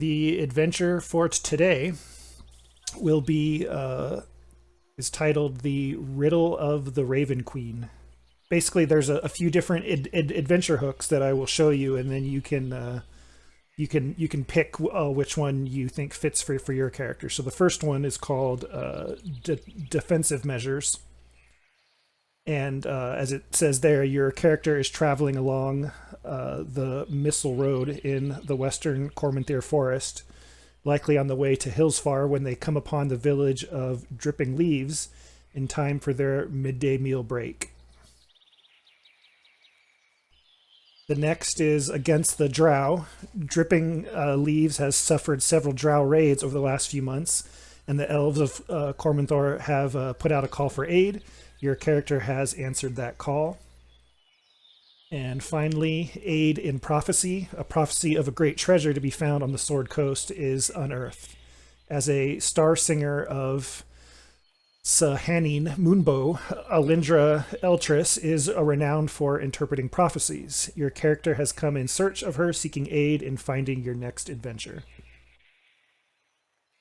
The adventure for today will be is titled "The Riddle of the Raven Queen." Basically, there's a few different adventure hooks that I will show you, and then you can pick which one you think fits for your character. So the first one is called defensive measures, and as it says there, your character is traveling along the Missile Road in the western Cormanthere Forest, likely on the way to Hillsfar when they come upon the village of Dripping Leaves in time for their midday meal break. The next is against the Drow. Dripping Leaves has suffered several Drow raids over the last few months, and the elves of Cormanthor have put out a call for aid. Your character has answered that call. And finally, aid in prophecy. A prophecy of a great treasure to be found on the Sword Coast is unearthed. As a star singer of Sahanin Moonbow, Alindra Eltris is renowned for interpreting prophecies. Your character has come in search of her, seeking aid in finding your next adventure.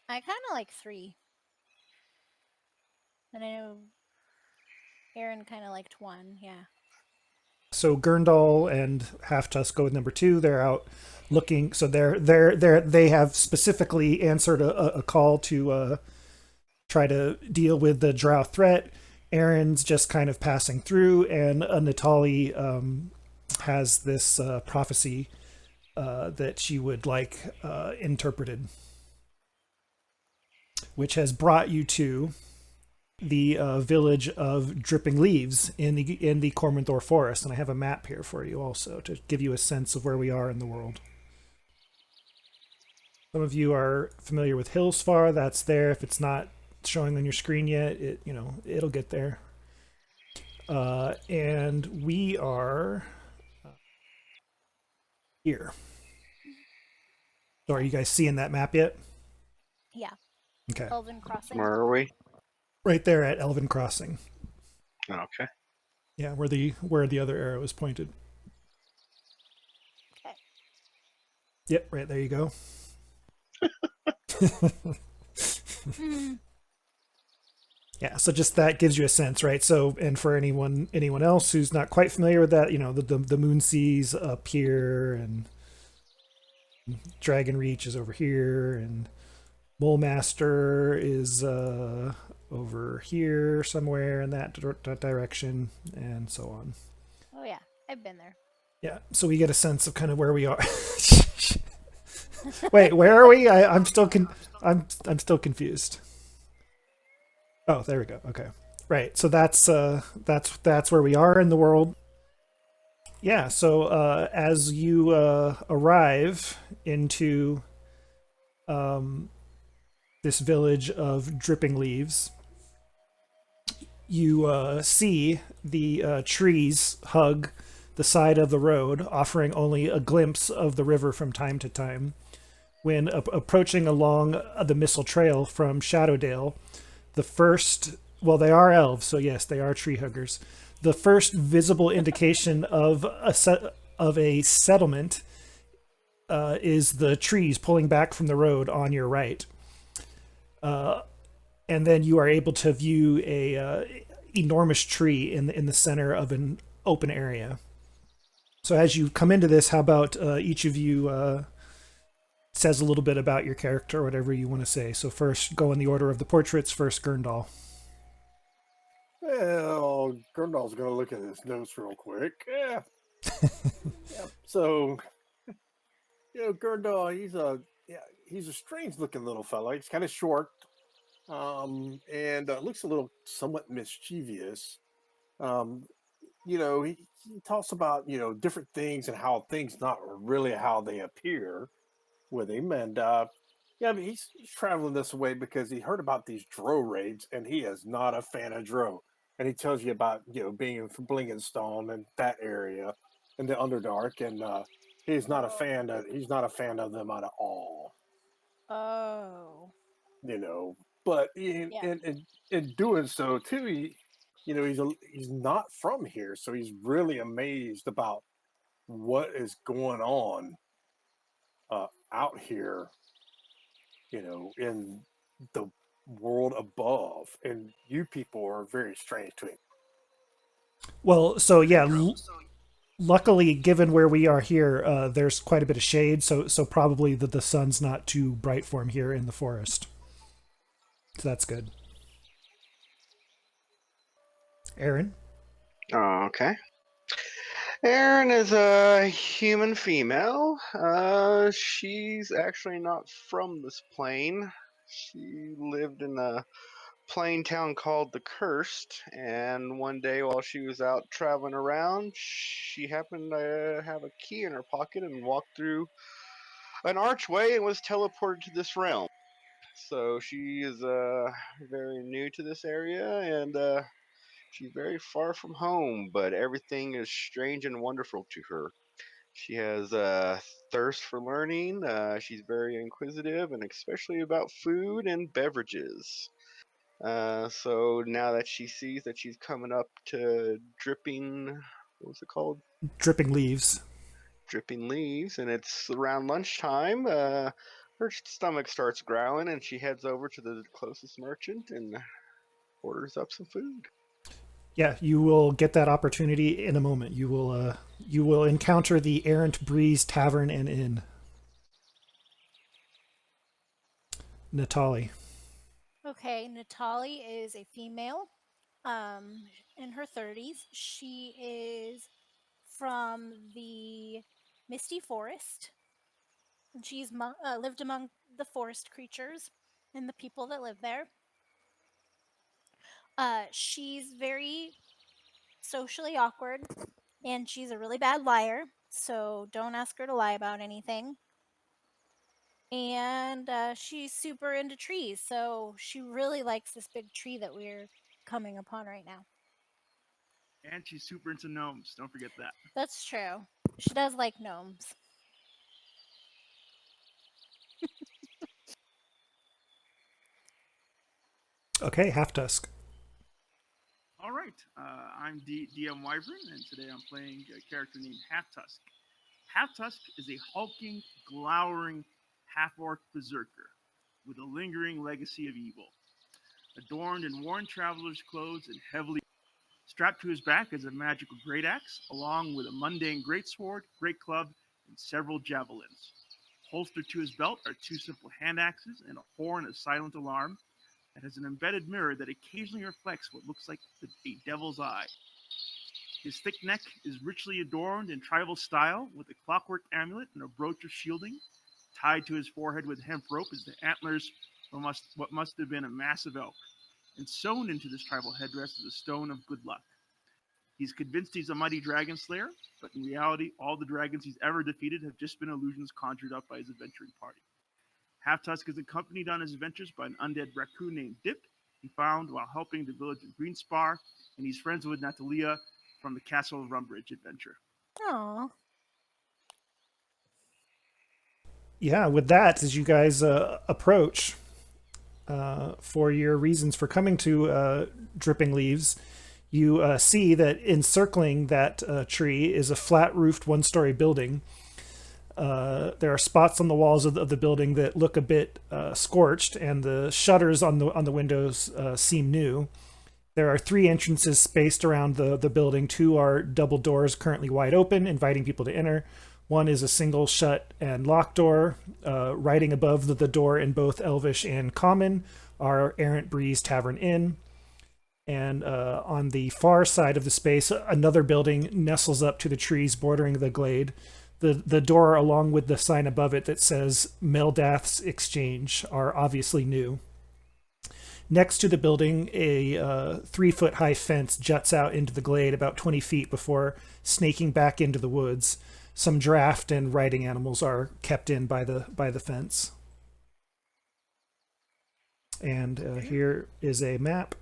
I kind of like 3. And I know Aaron kind of liked 1. Yeah. So Gurndal and Half Tusk go with number 2. They're out looking. So they have specifically answered a call to try to deal with the Drow threat. Aaron's just kind of passing through, and Natali has this prophecy that she would like interpreted, which has brought you to the village of Dripping Leaves in the Cormanthor Forest. And I have a map here for you also to give you a sense of where we are in the world. Some of you are familiar with Hillsfar. That's there. If it's not showing on your screen yet, it'll get there. And we are here. So are you guys seeing that map yet? Yeah. Okay. Elven Crossing. Where are we? Right there at Elven Crossing. Okay. Yeah, where the other arrow is pointed. Okay. Yep, right there you go. Yeah, so just that gives you a sense, right? So, and for anyone else who's not quite familiar with that, the moon seas up here, and Dragon Reach is over here, and Mole Master is over here somewhere in that direction, and so on. Oh yeah, I've been there. Yeah, so we get a sense of kind of where we are. Wait, where are we? I'm still I'm still confused. Oh, there we go. Okay, right. So that's where we are in the world. Yeah. So as you arrive into this village of Dripping Leaves, you see the trees hug the side of the road, offering only a glimpse of the river from time to time. When approaching along the Missile Trail from Shadowdale, the first, well, they are elves, so yes, they are tree huggers. The first visible indication of a settlement is the trees pulling back from the road on your right. And then you are able to view a enormous tree in the center of an open area. So as you come into this, how about each of you says a little bit about your character, or whatever you want to say. So first, go in the order of the portraits. First, Gurndal. Well, Gurndal's going to look at his notes real quick. Yeah. Yep. So, Gurndal, he's a strange looking little fella. He's kind of short, and looks a little somewhat mischievous. Um, he talks about different things and how things not really how they appear with him, and yeah, I mean, he's traveling this way because he heard about these Dro raids, and he is not a fan of Dro. And he tells you about being from Blingenstone and that area, and the Underdark, and he's not a fan of them at all. Oh. But Yeah. in doing so too, he's not from here, so he's really amazed about what is going on out here in the world above, and you people are very strange to him. Well, so yeah, luckily, given where we are here, there's quite a bit of shade, so probably the sun's not too bright for him here in the forest. So that's good. Aaron? Okay. Erin is a human female. She's actually not from this plane. She lived in a plain town called the Cursed, and one day while she was out traveling around, she happened to have a key in her pocket and walked through an archway and was teleported to this realm. So she is very new to this area, and she's very far from home, but everything is strange and wonderful to her. She has a thirst for learning. She's very inquisitive, and especially about food and beverages. So now that she sees that she's coming up to dripping, what was it called? Dripping leaves. Dripping leaves, and it's around lunchtime. Her stomach starts growling, and she heads over to the closest merchant and orders up some food. Yeah, you will get that opportunity in a moment. You will encounter the Errant Breeze Tavern and Inn. Natali. Okay, Natali is a female, in her 30s. She is from the Misty Forest. And she's lived among the forest creatures and the people that live there. She's very socially awkward, and she's a really bad liar, so don't ask her to lie about anything. And she's super into trees, so she really likes this big tree that we're coming upon right now. And she's super into gnomes. Don't forget that. That's true. She does like gnomes. Okay, Half Tusk. All right. I'm DM Wyvern, and today I'm playing a character named Half Tusk. Half Tusk is a hulking, glowering half-orc berserker with a lingering legacy of evil. Adorned in worn traveler's clothes and heavily strapped to his back is a magical great axe, along with a mundane greatsword, great club, and several javelins. Holstered to his belt are two simple hand axes and a horn of silent alarm that has an embedded mirror that occasionally reflects what looks like a devil's eye. His thick neck is richly adorned in tribal style with a clockwork amulet and a brooch of shielding. Tied to his forehead with hemp rope is the antlers of what must have been a massive elk. And sewn into this tribal headdress is a stone of good luck. He's convinced he's a mighty dragon slayer, but in reality, all the dragons he's ever defeated have just been illusions conjured up by his adventuring party. Half Tusk is accompanied on his adventures by an undead raccoon named Dip, he found while helping the village of Greenspar, and he's friends with Natalia from the Castle of Rumbridge adventure. Aww. Yeah, with that, as you guys approach for your reasons for coming to Dripping Leaves, you see that encircling that tree is a flat-roofed one-story building. There are spots on the walls of the building that look a bit scorched, and the shutters on the windows seem new. There are three entrances spaced around the building. Two are double doors currently wide open, inviting people to enter. One is a single shut and locked door. Writing above the door in both Elvish and Common are Errant Breeze Tavern Inn. And on the far side of the space, another building nestles up to the trees bordering the glade. The door, along with the sign above it that says Meldath's Exchange, are obviously new. Next to the building, a 3-foot-high fence juts out into the glade about 20 feet before snaking back into the woods. Some draft and riding animals are kept in by the fence. And here is a map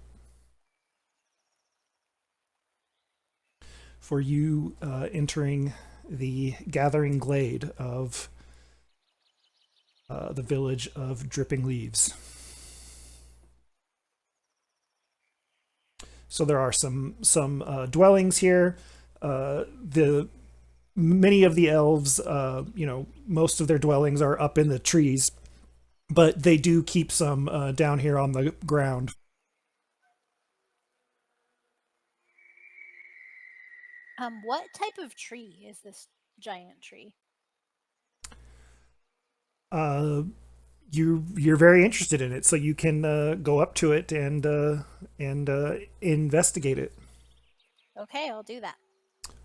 for you entering the gathering glade of the village of Dripping Leaves. So there are some dwellings here. Many of the elves, most of their dwellings are up in the trees, but they do keep some down here on the ground. What type of tree is this giant tree? Uh, you're very interested in it, so you can go up to it and investigate it. Okay, I'll do that.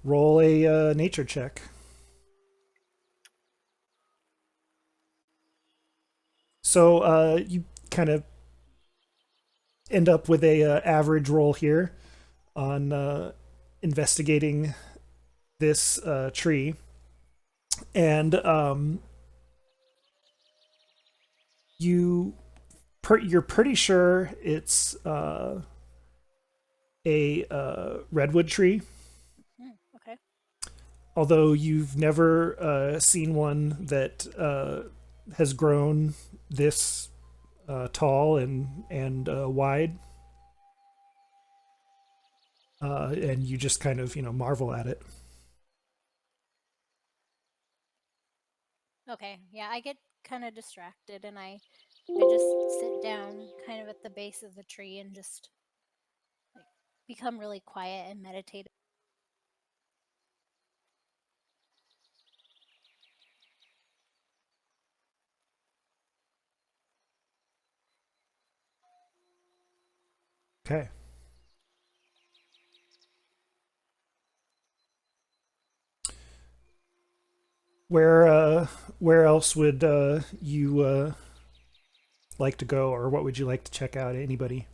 Roll a nature check. So you kind of end up with a average roll here on investigating this tree, and you're pretty sure it's a redwood tree, Okay. although you've never seen one that has grown this tall and wide, and you just kind of marvel at it. Okay. Yeah, I get kind of distracted and I just sit down kind of at the base of the tree and just like become really quiet and meditate. Okay. Where else would you like to go, or what would you like to check out? Anybody?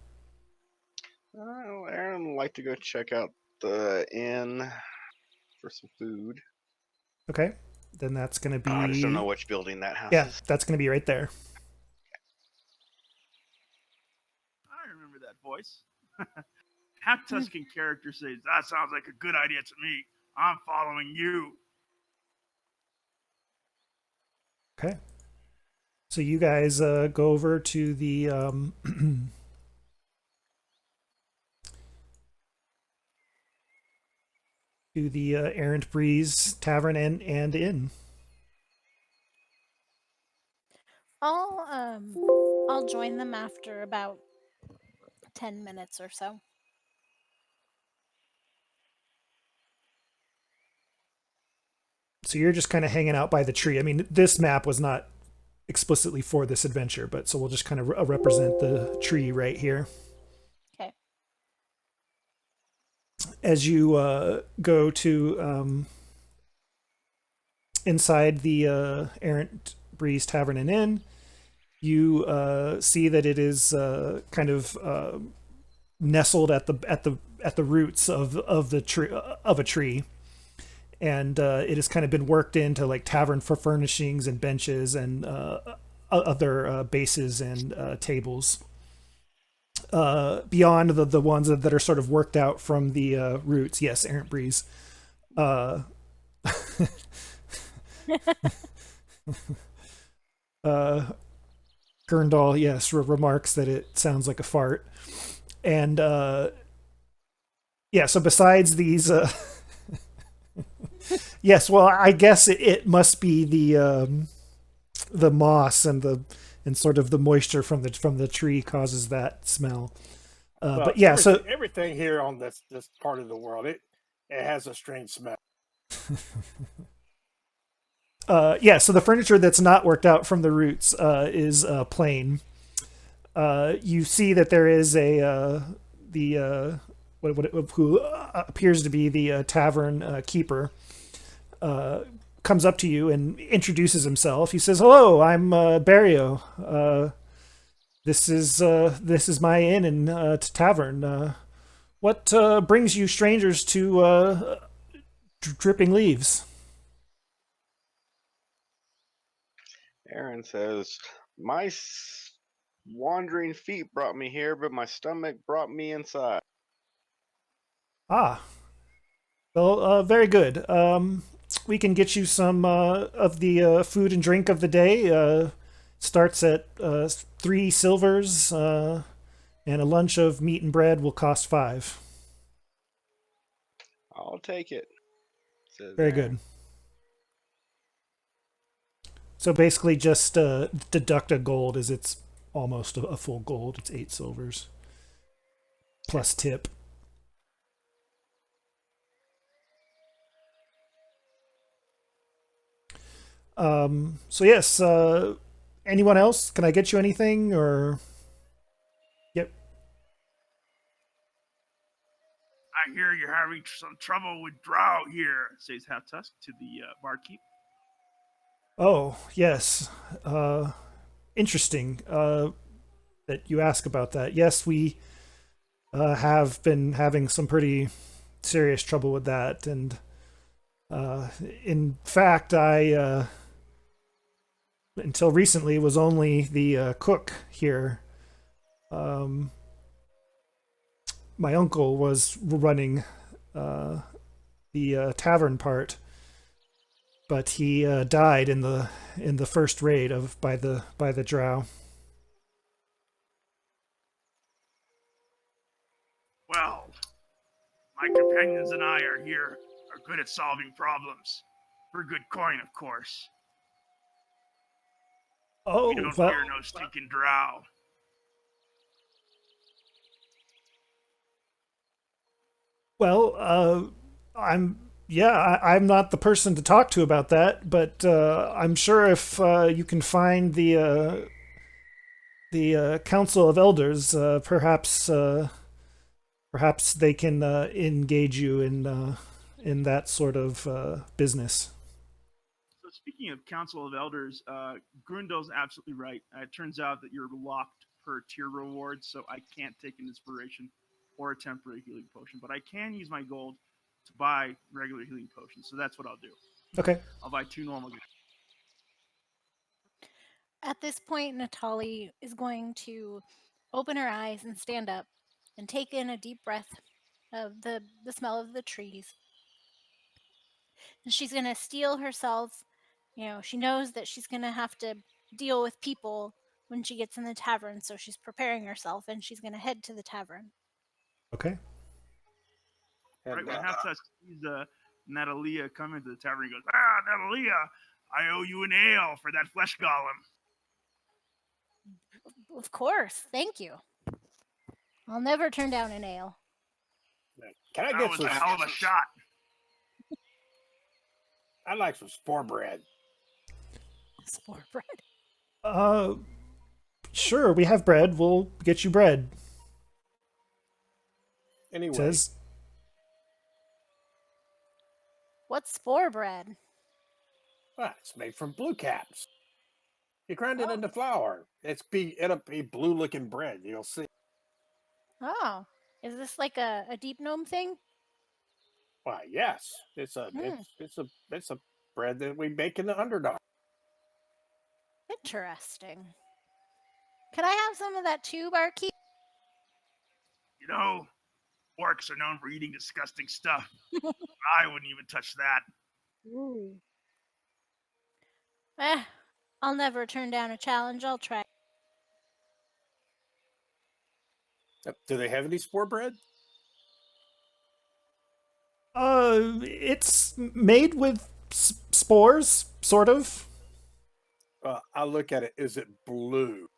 Aaron would like to go check out the inn for some food. Okay, then that's gonna I just don't know be, which building that house yeah, is. that's gonna be right there. I remember that voice. Half Tuscan character says, "That sounds like a good idea to me. I'm following you." Okay, so you guys go over to the to the Errant Breeze Tavern and Inn. I'll join them after about 10 minutes or so. So you're just kind of hanging out by the tree. I mean, this map was not explicitly for this adventure, but so we'll just kind of represent the tree right here. Okay. As you go to inside the Errant Breeze Tavern and Inn, you see that it is kind of nestled at the roots of the tree of a tree, and it has kind of been worked into like tavern for furnishings and benches and other bases and tables. Beyond the ones that are sort of worked out from the roots. Yes, Errant Breeze. Uh, Gurndal, yes, remarks that it sounds like a fart. And yeah, so besides these, yes, well, I guess it must be the moss and sort of the moisture from the tree causes that smell. Well, But yeah, so everything here on this part of the world, it has a strange smell. yeah, so the furniture that's not worked out from the roots is plain. You see that there is a who appears to be the tavern keeper. Comes up to you and introduces himself. He says, "Hello, I'm Barrio. This is my inn and tavern. What brings you strangers to Dripping Leaves?" Aaron says, "My wandering feet brought me here, but my stomach brought me inside." Ah, well, very good. We can get you some of the food and drink of the day. Starts at 3 silvers, and a lunch of meat and bread will cost 5. I'll take it, says Very Aaron. good. So basically, just deduct a gold, as it's almost a full gold. It's 8 silvers plus tip. So yes. Anyone else? Can I get you anything? Or yep. I hear you're having some trouble with drow here, says Half Tusk to the barkeep. Oh yes. Interesting. That you ask about that. Yes, we have been having some pretty serious trouble with that, and uh, in fact, I until recently was only the cook here. Um, my uncle was running the tavern part, but he died in the first raid of by the drow. Well, my companions and I are good at solving problems. For good coin, of course. We Oh don't well, fear no stinking drow. well, I'm yeah, I'm not the person to talk to about that, but I'm sure if you can find the council of elders, perhaps they can engage you in that sort of business. So speaking of Council of Elders, Grundle's absolutely right. It turns out that you're locked per tier reward, so I can't take an inspiration or a temporary healing potion, but I can use my gold to buy regular healing potions. So that's what I'll do. Okay. I'll buy 2 normal. At this point, Natalie is going to open her eyes and stand up and take in a deep breath of the smell of the trees. And she's going to steel herself. She knows that she's going to have to deal with people when she gets in the tavern, so she's preparing herself and she's going to head to the tavern. Okay. Right And when Hatsas sees Natalia come into the tavern, he goes, "Ah, Natalia, I owe you an ale for that flesh golem." Of course, thank you. I'll never turn down an ale. can I That get was some? a hell of a shot. I'd like some spore bread. Spore bread. Uh, sure. We have bread. We'll get you bread. Anyway, Says. What's spore bread? it's made from blue caps. You grind it Oh. into flour. It'll be blue looking bread. You'll see. Oh, is this like a deep gnome thing? Why, yes, it's a bread that we make in the Underdark. Interesting. Can I have some of that too, barkeep? You know, orcs are known for eating disgusting stuff. I wouldn't even touch that. Ooh. I'll never turn down a challenge. I'll try. Do they have any spore bread? It's made with spores, sort of. I look at it. Is it blue?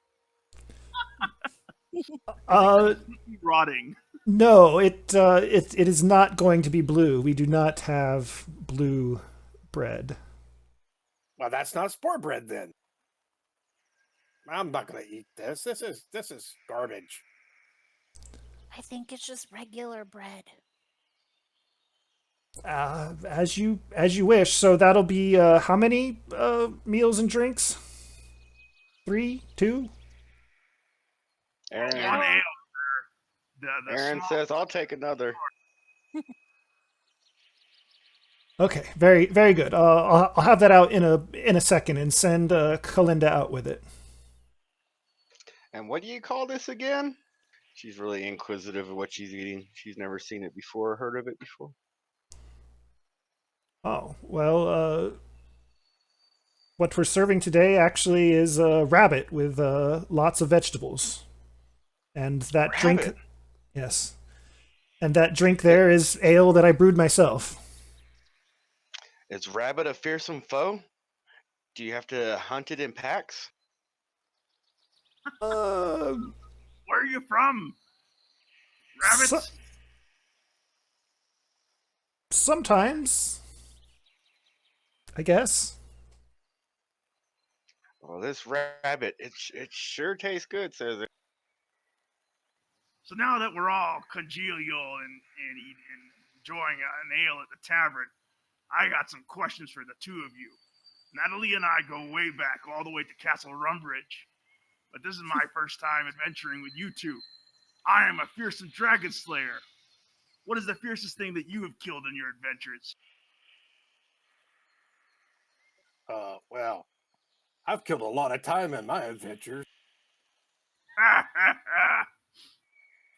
Uh, Rotting. no, it is not going to be blue. We do not have blue bread. Well, that's not spore bread then. I'm not going to eat this. This is garbage. I think it's just regular bread. As you wish. So that'll be how many meals and drinks? 3, 2. Aaron, One ale. The Aaron small- says, "I'll take another." Okay, very very good. I'll have that out in a second and send Kalinda out with it. And what do you call this again? She's really inquisitive of what she's eating. She's never seen it before or heard of it before. Oh well, what we're serving today actually is a rabbit with lots of vegetables, and that drink. Rabbit? Yes, and that drink there is ale that I brewed myself. Is rabbit a fearsome foe? Do you have to hunt it in packs? Uh, Where are you from? so, Rabbits? sometimes, I guess. Well, this rabbit, it sure tastes good, says it. So now that we're all congenial and enjoying an ale at the tavern, I got some questions for the two of you. Natalie and I go way back, all the way to Castle Rumbridge. But this is my first time adventuring with you two. I am a fearsome dragon slayer. What is the fiercest thing that you have killed in your adventures? Well, I've killed a lot of time in my adventures. Ha ha ha!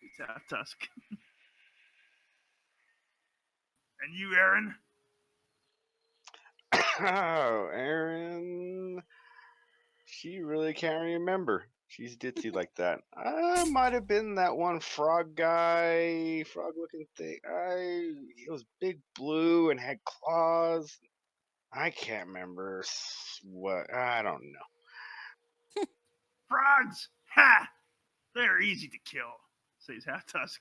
It's Half Tusk. And you, Aaron? Oh, Aaron. She really can't remember. She's ditzy like that. I might have been that one frog guy, frog looking thing. He was big blue and had claws. I can't remember what. I don't know. Frogs? Ha! They're easy to kill, says Half Tusk.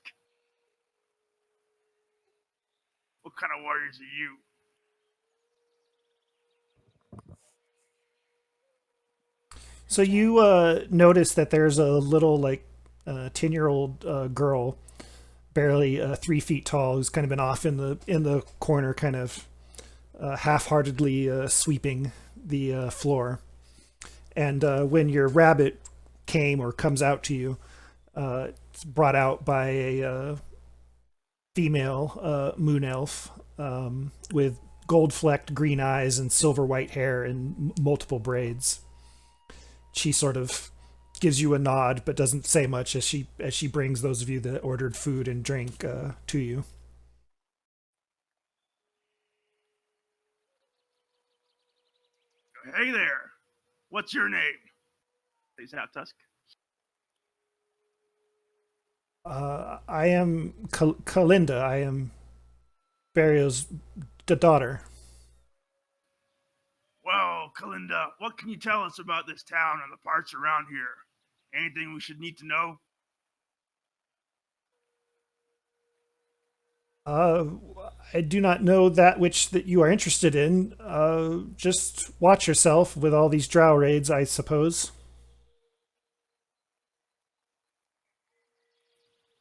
What kind of warriors are you? So you notice that there's a little 10-year-old girl, barely 3 feet tall, who's kind of been off in the corner, kind of half-heartedly sweeping the floor. And when your rabbit came or comes out to you, it's brought out by a female moon elf with gold-flecked green eyes and silver white hair and multiple braids. She sort of gives you a nod, but doesn't say much as she brings those of you that ordered food and drink to you. Hey there. What's your name? Says Half Tusk. I am Kalinda. I am Barrio's daughter. Well, Kalinda, what can you tell us about this town and the parts around here? Anything we should need to know? Uh, I do not know that which that you are interested in. Just watch yourself with all these drow raids, I suppose.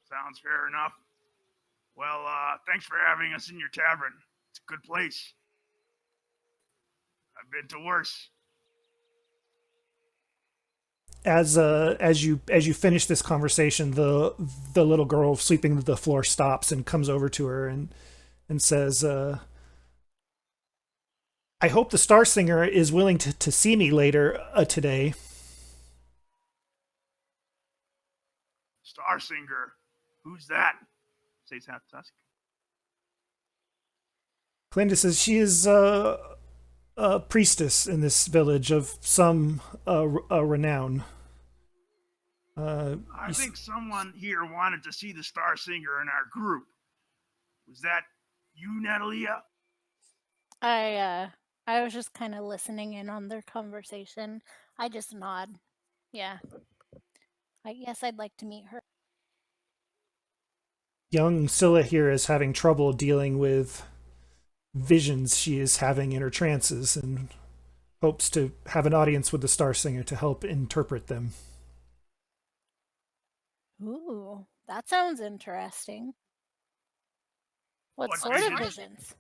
Sounds fair enough. Well, thanks for having us in your tavern. It's a good place. I've been to worse. As you finish this conversation, the little girl sweeping the floor stops and comes over to her and says, "I hope the Star Singer is willing to see me later today." Star Singer. Who's that? Says Half Tusk. Clinda says she is a priestess in this village of some renown. I think someone here wanted to see the Star Singer in our group. Was that you, Natalia? I was just kind of listening in on their conversation. I just nod. Yeah. I guess I'd like to meet her. Young Scylla here is having trouble dealing with visions she is having in her trances and hopes to have an audience with the Star Singer to help interpret them. Ooh, that sounds interesting. What sort of visions?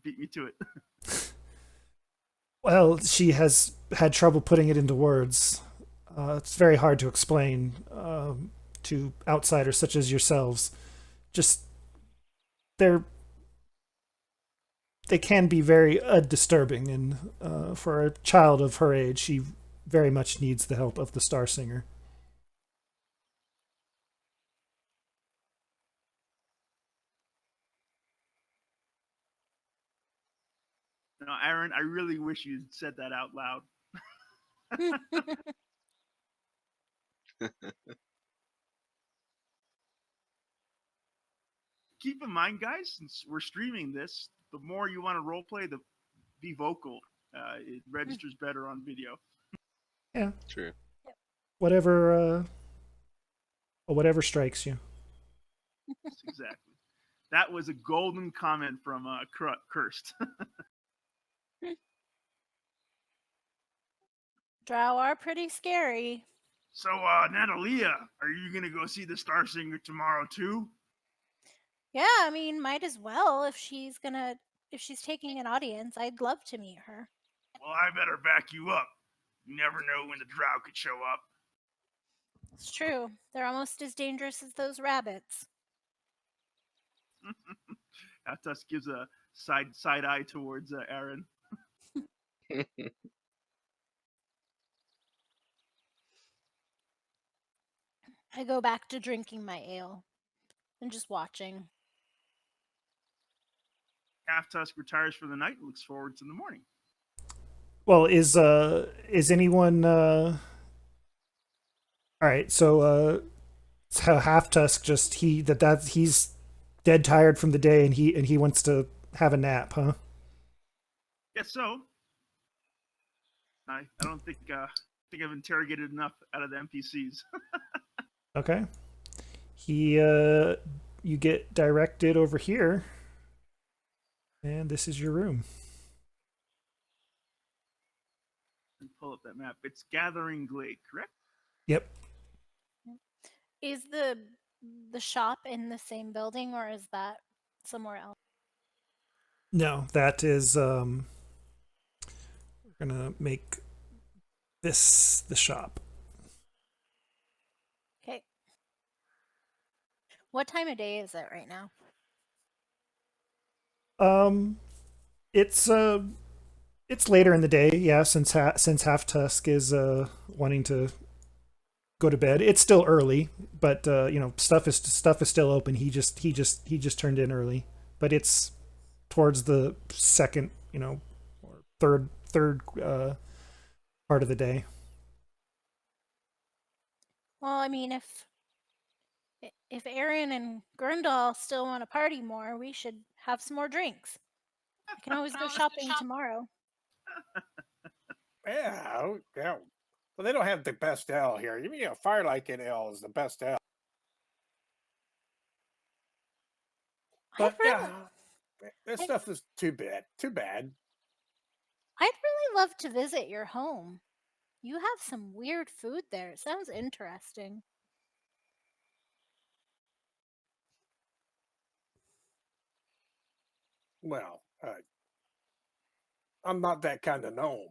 Beat me to it. Well, she has had trouble putting it into words. It's very hard to explain to outsiders such as yourselves. Just they can be very disturbing, and for a child of her age, she very much needs the help of the Star Singer. No, Aaron, I really wish you'd said that out loud. Keep in mind, guys, since we're streaming this, the more you want to roleplay, the be vocal. It registers better on video. Yeah, True. whatever strikes you. Exactly. That was a golden comment from Cursed. Drow are pretty scary. So, Natalia, are you gonna go see the Star Singer tomorrow too? Yeah, I mean, might as well if she's taking an audience. I'd love to meet her. Well, I better back you up. You never know when the Drow could show up. It's true. They're almost as dangerous as those rabbits. Atos gives a side eye towards Aaron. I go back to drinking my ale and just watching. Half Tusk retires for the night and looks forward to the morning. Well, is anyone all right, so how Half Tusk just he's dead tired from the day and he wants to have a nap, huh? Yes, so I don't think I've interrogated enough out of the NPCs. Okay. He you get directed over here. And this is your room. And pull up that map. It's Gathering Glade, correct? Yep. Is the shop in the same building or is that somewhere else? No, that is we're gonna make this the shop. Okay. What time of day is it right now? It's later in the day, yeah, since Half Tusk is wanting to go to bed. It's still early, but stuff is still open. He just turned in early, but it's towards the second, or third part of the day. Well, I mean, if Aaron and Grundal still want to party more, we should have some more drinks. I can always go shopping tomorrow. Yeah. Well, they don't have the best ale here. You mean Firelight Ale is the best ale. But this stuff is too bad. Too bad. I'd really love to visit your home. You have some weird food there. It sounds interesting. Well, I'm not that kind of gnome,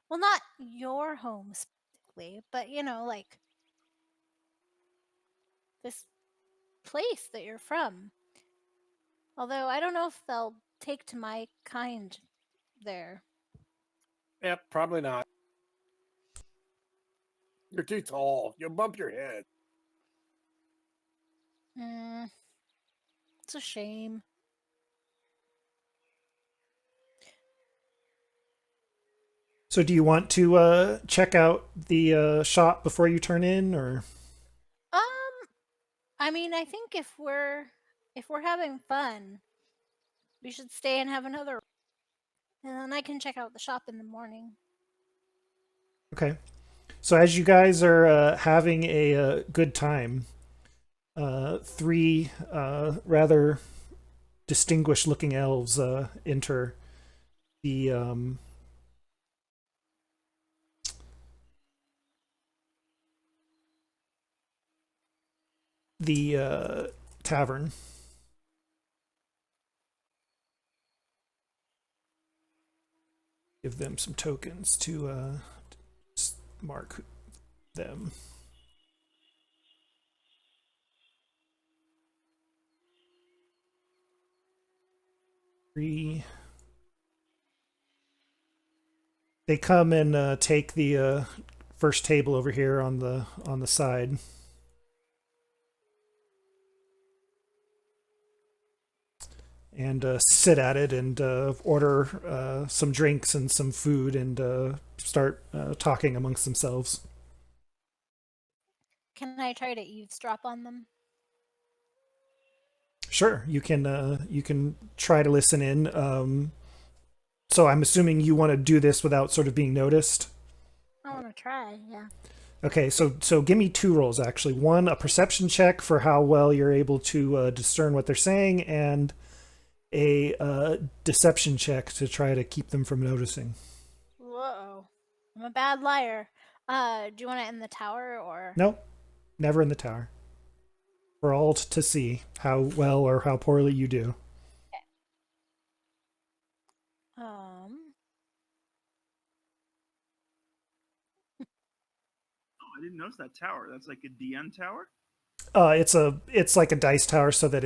Well, not your home specifically, but like this place that you're from. Although I don't know if they'll take to my kind there. Yep, probably not. You're too tall. You'll bump your head. It's a shame. So, do you want to check out the shop before you turn in, or? I mean, I think if we're having fun, we should stay and have another. And then I can check out the shop in the morning. Okay. So as you guys are having a good time, three rather distinguished-looking elves enter the tavern. Give them some tokens to mark them. Three. They come and take the first table over here on the side. And sit at it and order some drinks and some food and start talking amongst themselves. Can I try to eavesdrop on them? Sure, you can try to listen in. So I'm assuming you want to do this without sort of being noticed. I want to try. Yeah. Okay, so give me 2 rolls actually. One, a perception check for how well you're able to discern what they're saying, and a deception check to try to keep them from noticing. Whoa. I'm a bad liar. Do you want it in the tower or? Nope, never in the tower. For all to see how well or how poorly you do. Um. Oh, I didn't notice that tower. That's like a DN tower. It's like a dice tower, so that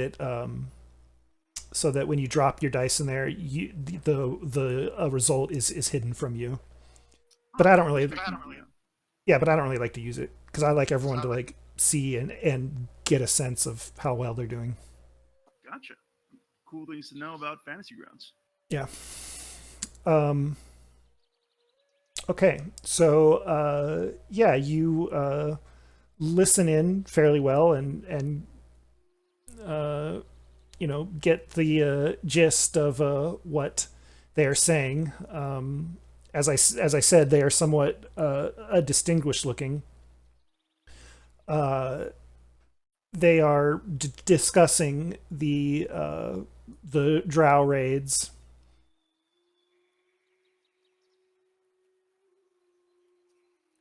so that when you drop your dice in there, the result is hidden from you. But I don't really, yeah, but I don't really like to use it because I like everyone to like see and get a sense of how well they're doing. Gotcha. Cool things to know about Fantasy Grounds. Yeah. Okay, so yeah, you listen in fairly well and get the gist of what they are saying. As I said, they are somewhat distinguished looking. They are discussing the drow raids.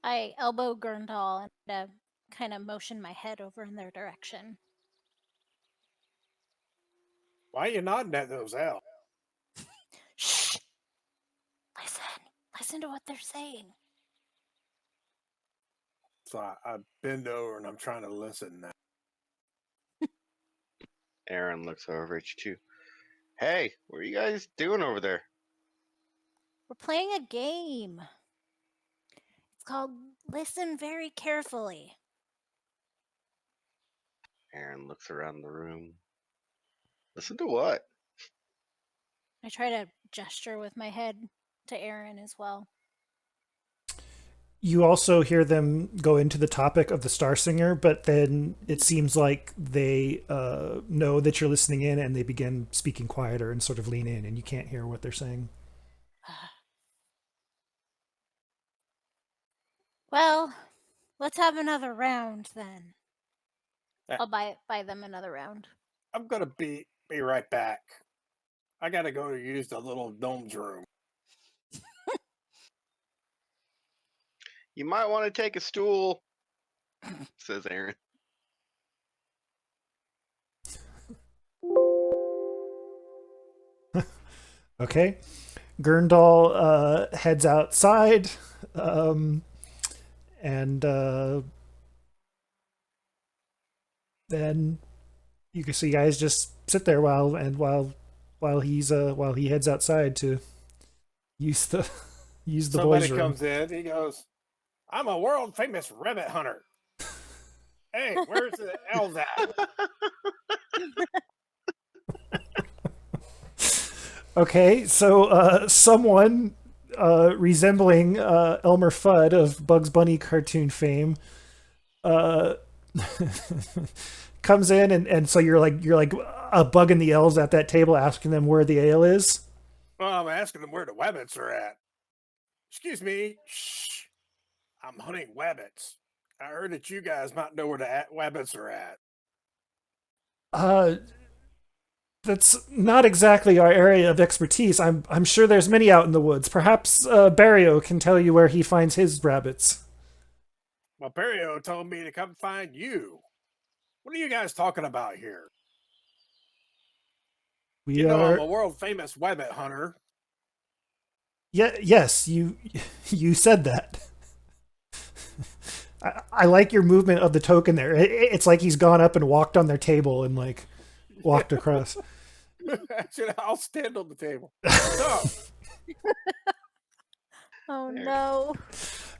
I elbow Gurndal and kind of motion my head over in their direction. Why are you nodding at those elves? Shh! Listen to what they're saying. So I bend over and I'm trying to listen now. Aaron looks over at you too. Hey, what are you guys doing over there? We're playing a game. It's called Listen Very Carefully. Aaron looks around the room. Listen to what? I try to gesture with my head to Aaron as well. You also hear them go into the topic of the Star Singer, but then it seems like they know that you're listening in and they begin speaking quieter and sort of lean in, and you can't hear what they're saying. Well, let's have another round then. Yeah. I'll buy them another round. I'm gonna be right back. I gotta go to use the little gnome's room. You might want to take a stool, says Aaron. Okay. Gurndal heads outside, and then you can see guys just sit there while he heads outside to use the Somebody boys' room. comes in. He goes, "I'm a world famous rabbit hunter. Hey, where's the elves at?" Okay, so someone resembling Elmer Fudd of Bugs Bunny cartoon fame comes in, and so you're like bugging the elves at that table, asking them where the ale is. Well, I'm asking them where the wabbits are at. Excuse me. Shh. I'm hunting wabbits. I heard that you guys might know where the wabbits are at. That's not exactly our area of expertise. I'm sure there's many out in the woods. Perhaps Barrio can tell you where he finds his rabbits. Well, Perio told me to come find you. What are you guys talking about here? We I'm are. a world famous wabbit hunter. Yeah. Yes, you said that. I like your movement of the token there. It's like he's gone up and walked on their table and like walked across. I'll stand on the table. So, Oh no.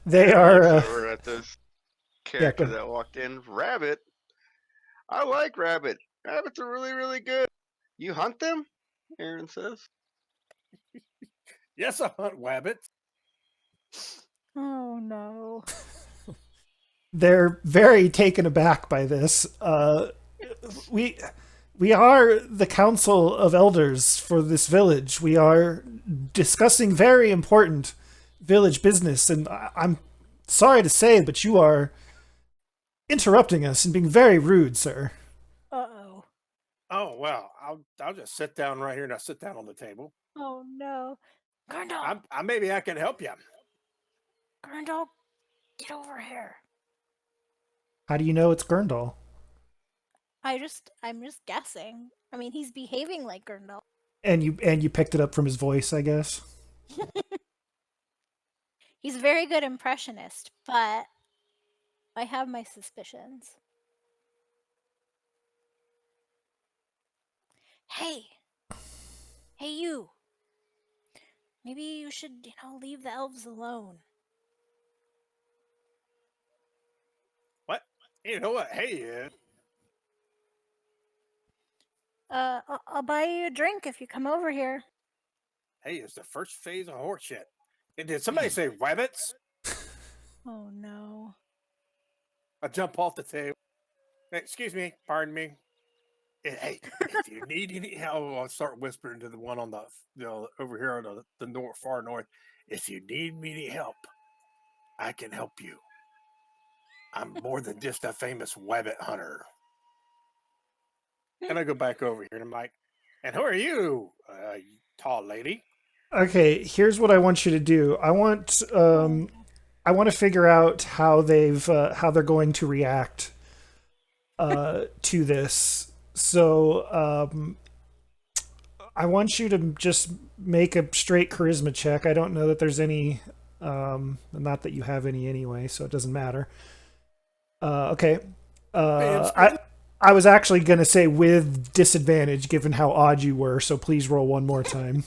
They Aaron are. looks over at this character go that walked in. Rabbit. I like rabbit. Rabbits are really, really good. You hunt them? Aaron says. yes, I hunt wabbits. Oh no. They're very taken aback by this. We We are the Council of Elders for this village. We are discussing very important village business, and I'm sorry to say, but you are interrupting us and being very rude, sir. Uh-oh. Oh well, I'll just sit down right here, and I'll sit down on the table. Oh, no. Grundle! Maybe I can help you. Grundle, get over here. How do you know it's Gurndal? I'm just guessing. I mean, he's behaving like Grundle. And you picked it up from his voice, I guess. He's a very good impressionist, but I have my suspicions. Hey! Hey, you! Maybe you should, leave the elves alone. What? You know what? Hey, I'll buy you a drink if you come over here. hey, it's the first phase of horseshit. Did somebody say rabbits? Oh, no. I jump off the table. Excuse me, pardon me. Hey, if you need any help, I'll start whispering to the one on the over here on the north, far north. If you need me to help, I can help you. I'm more than just a famous rabbit hunter. And I go back over here to Mike. And who are you, you tall lady? Okay, here's what I want you to do. I want to figure out how they're going to react to this. So I want you to just make a straight charisma check. I don't know that there's any, not that you have any anyway, so it doesn't matter. Okay. I was actually going to say with disadvantage, given how odd you were. So please roll one more time.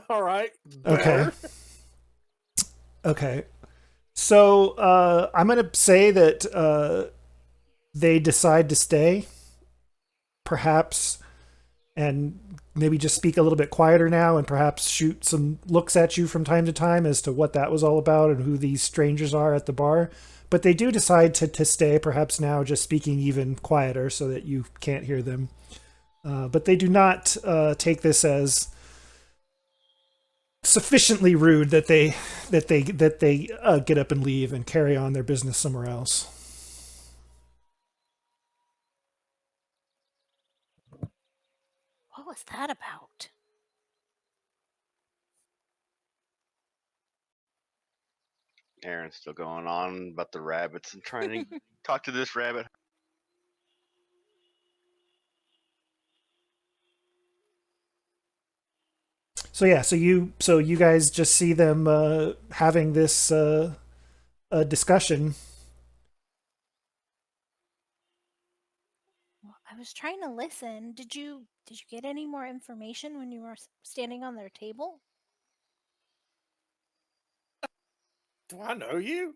All right. Okay. Okay. So I'm going to say that they decide to stay, perhaps, and maybe just speak a little bit quieter now and perhaps shoot some looks at you from time to time as to what that was all about and who these strangers are at the bar. But they do decide to stay, perhaps now just speaking even quieter so that you can't hear them. But they do not take this as sufficiently rude that they get up and leave and carry on their business somewhere else. What was that about? Aaron's still going on about the rabbits and trying to talk to this rabbit. So yeah, so you guys just see them having this discussion. Well, I was trying to listen. Did you get any more information when you were standing on their table? Do I know you?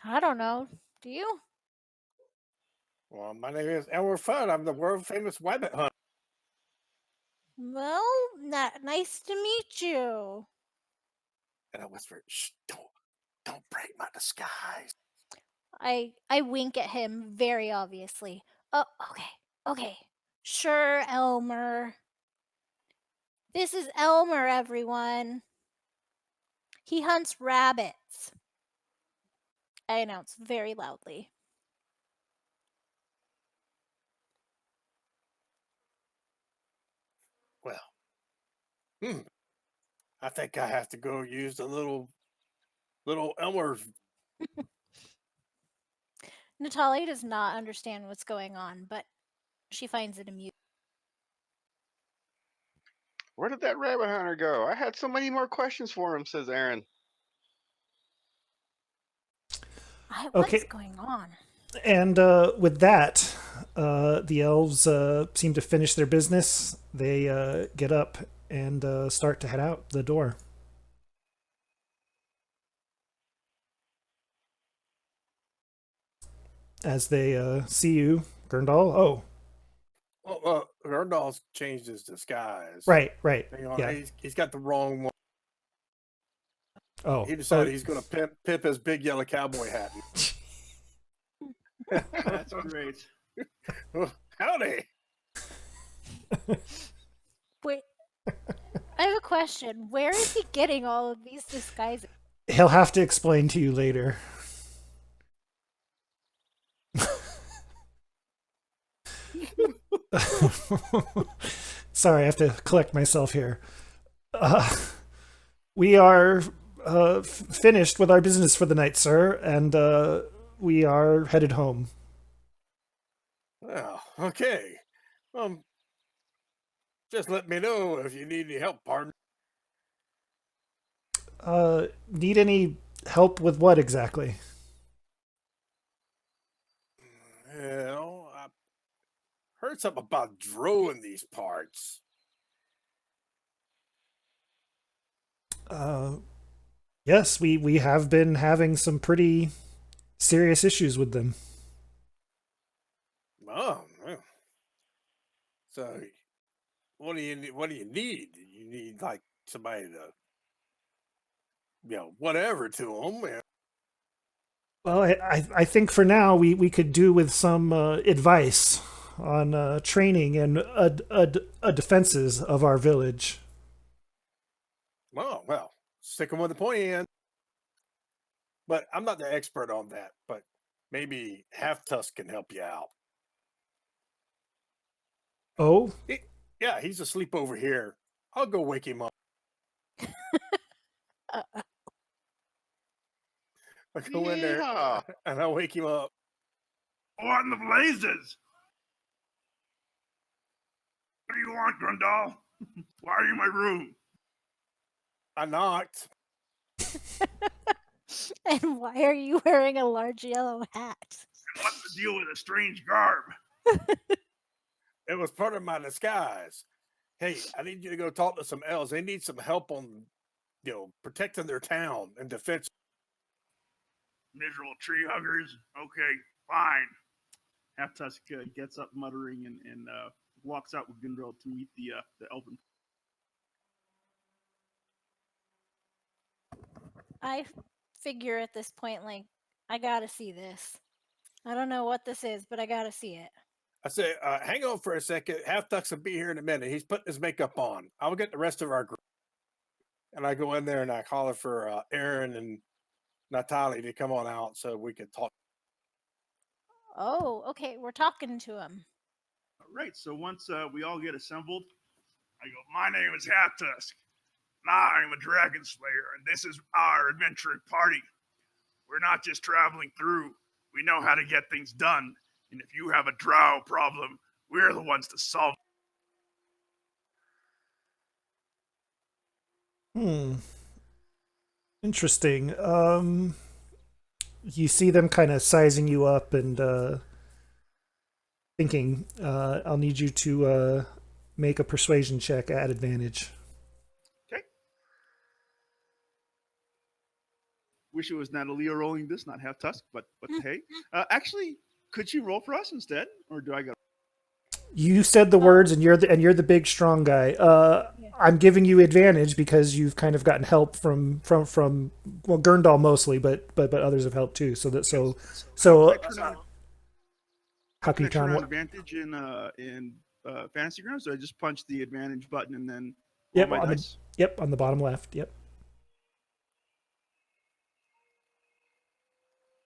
I don't know. Do you? Well, my name is Elmer Fudd. I'm the world famous rabbit hunter. Well, nice to meet you. And I whisper, shh, don't break my disguise. I wink at him very obviously. Oh, okay. Sure, Elmer. This is Elmer, everyone. He hunts rabbits. I announce very loudly. Well, I think I have to go use the little Elmer's. Natalia does not understand what's going on, but she finds it amusing. Where did that rabbit hunter go? I had so many more questions for him, says Aaron. What's going on? And with that, the elves seem to finish their business. They get up and start to head out the door. As they see you, Gurndal. Oh, Well, Gerdal's changed his disguise. right. Hang on, Yeah. he's got the wrong one. Oh, He decided he's going to pimp his big yellow cowboy hat. That's great. Howdy. Wait, I have a question. Where is he getting all of these disguises? He'll have to explain to you later. Sorry, I have to collect myself here. We are finished with our business for the night, sir, and we are headed home. Well, okay. Just let me know if you need any help, partner. Need any help with what exactly? Well, I heard something about Dro in these parts. Yes, we have been having some pretty serious issues with them. Oh, well. So, what do you need? What do you need? You need like somebody to, whatever to them. Well, I think for now we could do with some advice on training and defenses of our village. Oh, well, stick them with the pointy end. But I'm not the expert on that. But maybe Half Tusk can help you out. Oh, Yeah, he's asleep over here. I'll go wake him up. I go in there Yeah. and I'll wake him up. What in the blazes? What do you want, Grundal? Why are you in my room? I knocked. And why are you wearing a large yellow hat? And what's the deal with a strange garb? It was part of my disguise. Hey, I need you to go talk to some elves. They need some help on, protecting their town and defense. Miserable tree huggers. Okay, fine. Half Tusk gets up muttering and walks out with Gundrel to meet the elven. I figure at this point, like, I gotta see this. I don't know what this is, but I gotta see it. I say, hang on for a second. Half Tucks will be here in a minute. He's putting his makeup on. I'll get the rest of our group. And I go in there and I call for Aaron and Natalie to come on out so we can talk. Oh, okay, we're talking to him. All right, so once we all get assembled, I go, my name is Half Tusk. I'm a dragon slayer, and this is our adventuring party. We're not just traveling through. We know how to get things done. And if you have a drow problem, we're the ones to solve hmm. Interesting. You see them kind of sizing you up and thinking, I'll need you to make a persuasion check at advantage. Okay. Wish it was Natalia rolling this, not Half Tusk, but hey. Actually, could she roll for us instead? Or do I got You said the words, and you're the big strong guy. I'm giving you advantage because you've kind of gotten help from well, Gurndal mostly, but others have helped too. So how can you turn turn on what? advantage in Fantasy Grounds? So I just punch the advantage button and then roll Yep, my on dice? on the bottom left. Yep.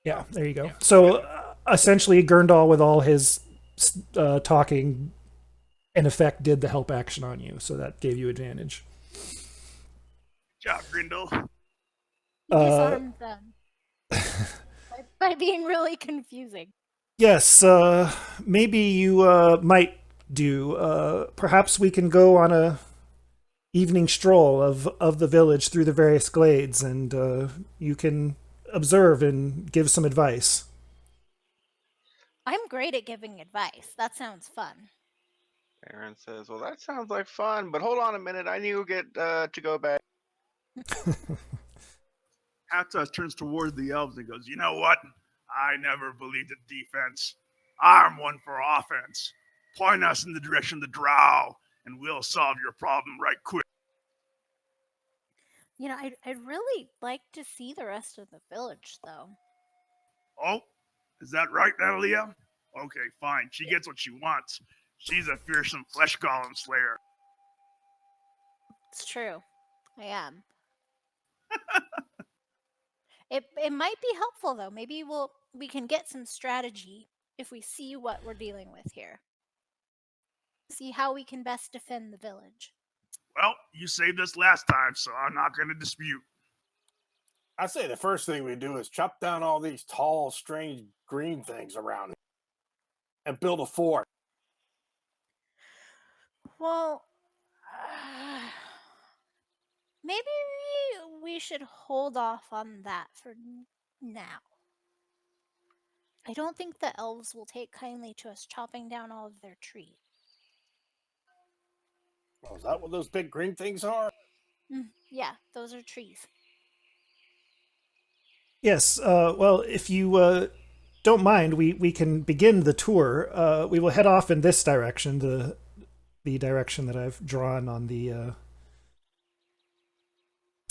Yeah, there you go. So essentially, Gurndal, with all his talking, in effect, did the help action on you, so that gave you advantage. Good job, Grindle. He disarmed them by being really confusing. Yes, maybe you might do. Perhaps we can go on a evening stroll of the village through the various glades, and you can observe and give some advice. I'm great at giving advice. That sounds fun. Aaron says, well, that sounds like fun, but hold on a minute. I need to get to go back. Hatas turns towards the elves and goes, you know what? I never believed in defense. I'm one for offense. Point us in the direction of the drow, and we'll solve your problem right quick. You know, I'd really like to see the rest of the village, though. Oh, Is that right, Natalia? Okay, fine. She gets what she wants. She's a fearsome flesh golem slayer. It's true. I am. It might be helpful though. Maybe we can get some strategy if we see what we're dealing with here. See how we can best defend the village. Well, you saved us last time, so I'm not going to dispute. I say the first thing we do is chop down all these tall, strange green things around here and build a fort. Well, maybe we should hold off on that for now. I don't think the elves will take kindly to us chopping down all of their trees. Oh, is that what those big green things are? Yeah, those are trees. Yes. Well, if you don't mind, we can begin the tour. We will head off in this direction, the direction that I've drawn on the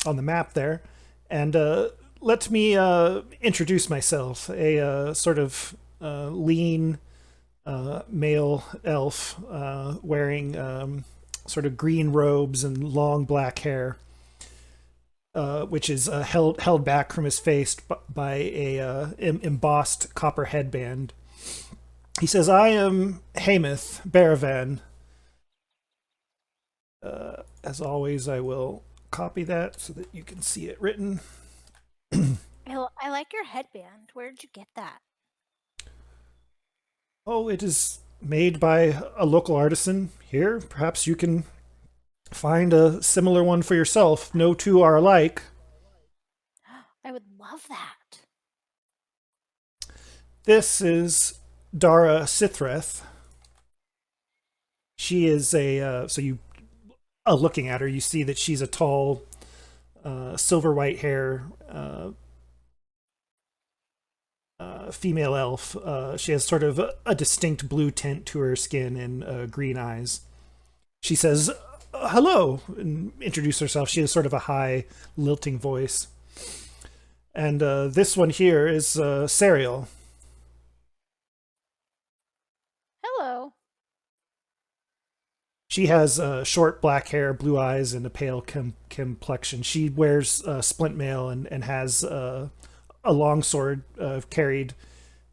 map there, and let me introduce myself. A sort of lean male elf wearing sort of green robes and long black hair, which is held back from his face by a embossed copper headband. He says, "I am Hameth Baravan." As always, I will copy that so that you can see it written. I like your headband. Where did you get that? Oh, it is made by a local artisan here. Perhaps you can find a similar one for yourself. No two are alike. I would love that. This is Dara Sithreth. She is looking at her, you see that she's a tall, silver white hair female elf. She has sort of a distinct blue tint to her skin and green eyes. She says, "Hello," and introduces herself. She has sort of a high, lilting voice. And this one here is Serial. Hello. She has short black hair, blue eyes, and a pale complexion. She wears splint mail and has a long sword carried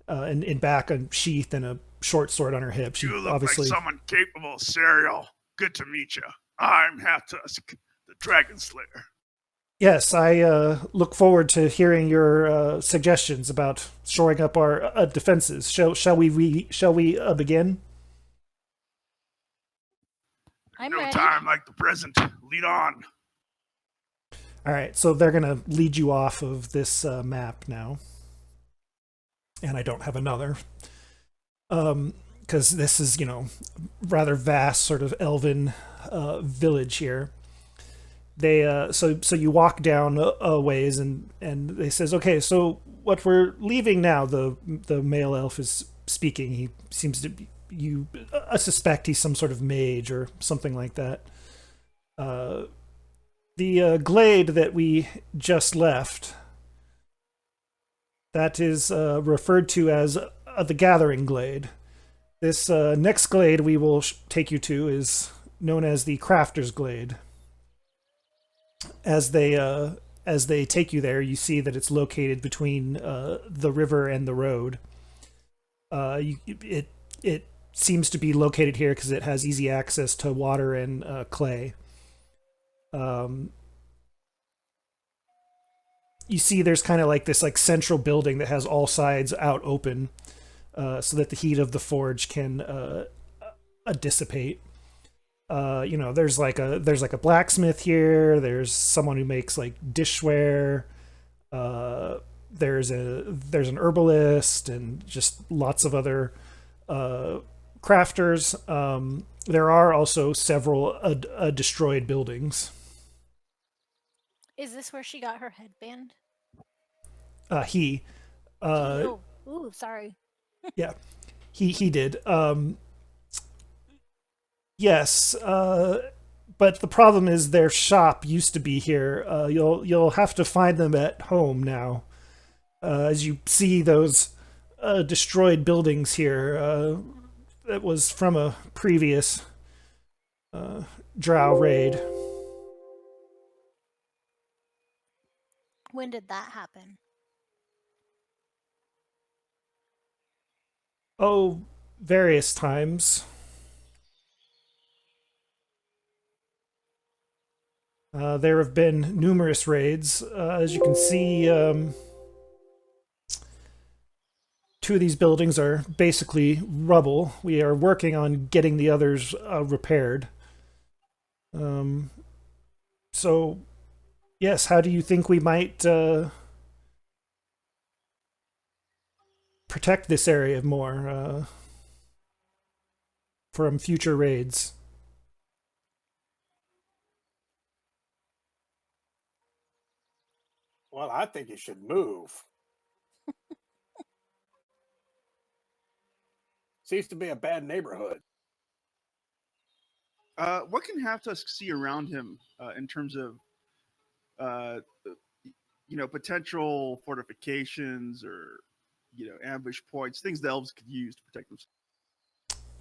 in back, a sheath, and a short sword on her hip. She You look obviously like someone capable, Serial. Good to meet you. I'm Half Tusk, the Dragon Slayer. Yes, I look forward to hearing your suggestions about shoring up our defenses. Shall we begin? I'm No ready. time like the present. Lead on. All right, so they're going to lead you off of this map now. And I don't have another. Because this is, rather vast sort of elven village here. They so you walk down a ways and they says, "Okay, so what we're leaving now," the male elf is speaking. He seems to be, I suspect he's some sort of mage or something like that. The glade that we just left, that is referred to as the Gathering Glade. This next glade we will take you to is known as the Crafter's Glade. As they take you there, you see that it's located between the river and the road. It seems to be located here because it has easy access to water and clay. You see there's kind of like this central building that has all sides out open, so that the heat of the forge can dissipate. There's like a blacksmith here. There's someone who makes dishware. There's an herbalist and just lots of other crafters. There are also several destroyed buildings. Is this where she got her headband? Ooh, sorry. Yeah, he did. Yes, but the problem is their shop used to be here. You'll have to find them at home now. As you see those destroyed buildings here. That was from a previous drow raid. When did that happen? Oh, various times. There have been numerous raids. As you can see, two of these buildings are basically rubble. We are working on getting the others repaired. So, yes, how do you think we might protect this area more from future raids? Well, I think you should move. Seems to be a bad neighborhood. What can Halftusk see around him in terms of uh, potential fortifications or ambush points, things the elves could use to protect themselves?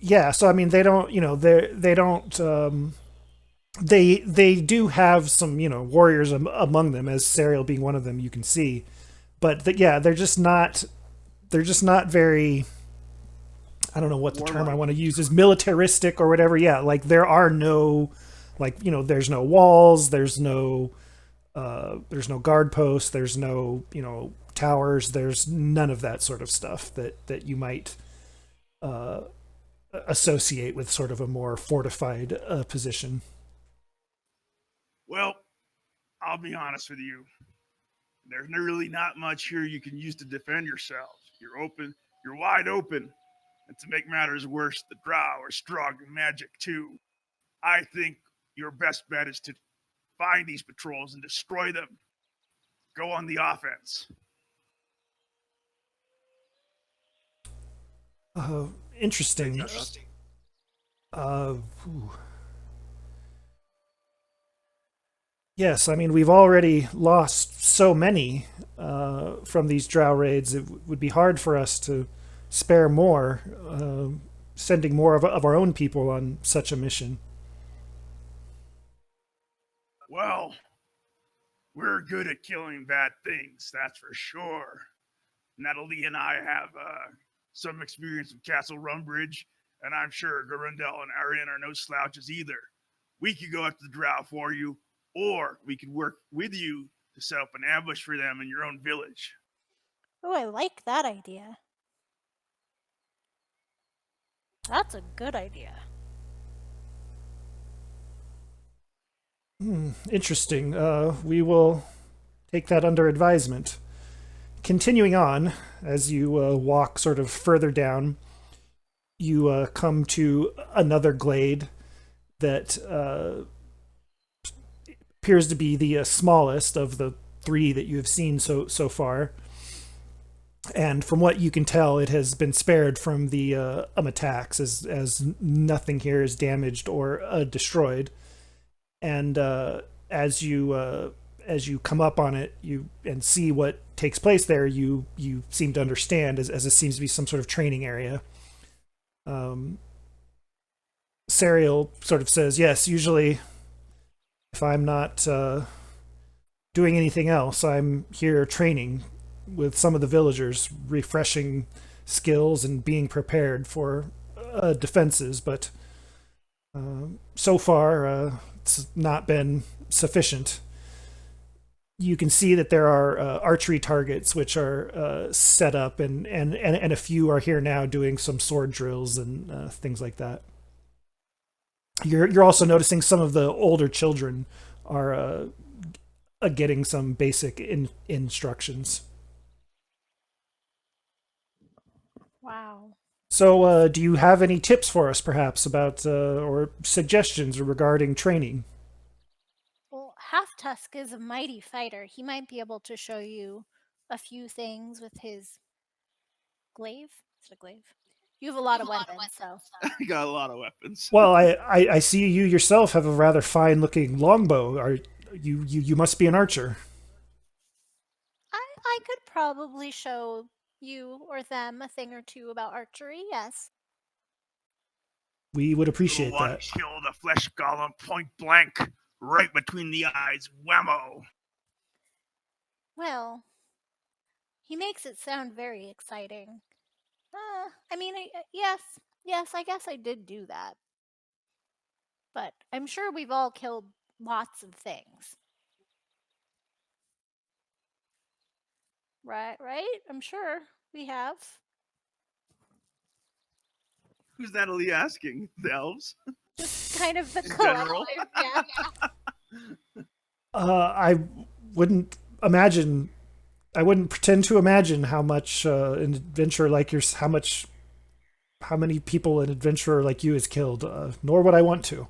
Yeah, so I mean, they don't, they don't. They do have some, warriors among them, as Serial being one of them. You can see, but yeah, they're just not. They're just not very. I don't know what the term I want to use is, militaristic or whatever. Yeah, like there are no, there's no walls, there's no guard posts, there's no, towers, there's none of that sort of stuff that you might associate with sort of a more fortified position. Well, I'll be honest with you. There's really not much here you can use to defend yourselves. You're wide open. And to make matters worse, the drow are strong in magic too. I think your best bet is to find these patrols and destroy them. Go on the offense. Interesting. Yes, I mean, we've already lost so many from these drow raids. It would be hard for us to spare more, sending more of our own people on such a mission. Well, we're good at killing bad things, that's for sure. Natalie and I have some experience with Castle Rumbridge, and I'm sure Garundel and Arian are no slouches either. We could go after the drow for you, or we could work with you to set up an ambush for them in your own village. Oh, I like that idea. That's a good idea. Interesting. We will take that under advisement. Continuing on, as you walk sort of further down, you come to another glade that appears to be the smallest of the three that you have seen so far. And from what you can tell, it has been spared from the attacks, as nothing here is damaged or destroyed. And as you come up on it, and see what takes place there, you seem to understand, as it seems to be some sort of training area. Serial sort of says, "Yes, usually, if I'm not doing anything else, I'm here training with some of the villagers, refreshing skills and being prepared for defenses. But so far, it's not been sufficient." You can see that there are archery targets which are set up, and a few are here now doing some sword drills and things like that. You're also noticing some of the older children are getting some basic instructions. Wow. So, do you have any tips for us, perhaps, about or suggestions regarding training? Well, Half Tusk is a mighty fighter. He might be able to show you a few things with his glaive. Is it a glaive? You have a lot of weapons, so. I got a lot of weapons. Well, I see you yourself have a rather fine-looking longbow. You must be an archer. I could probably show you or them a thing or two about archery, yes. We would Little appreciate one that. killed a flesh golem point blank, right between the eyes. Whammo! Well, he makes it sound very exciting. I mean, yes, I guess I did do that. But I'm sure we've all killed lots of things. Right? I'm sure we have. Who's Natalie asking? The elves? Just kind of the In collective, general? yeah. I wouldn't imagine. I wouldn't pretend to imagine how much an adventurer like yours, how many people an adventurer like you has killed. Nor would I want to.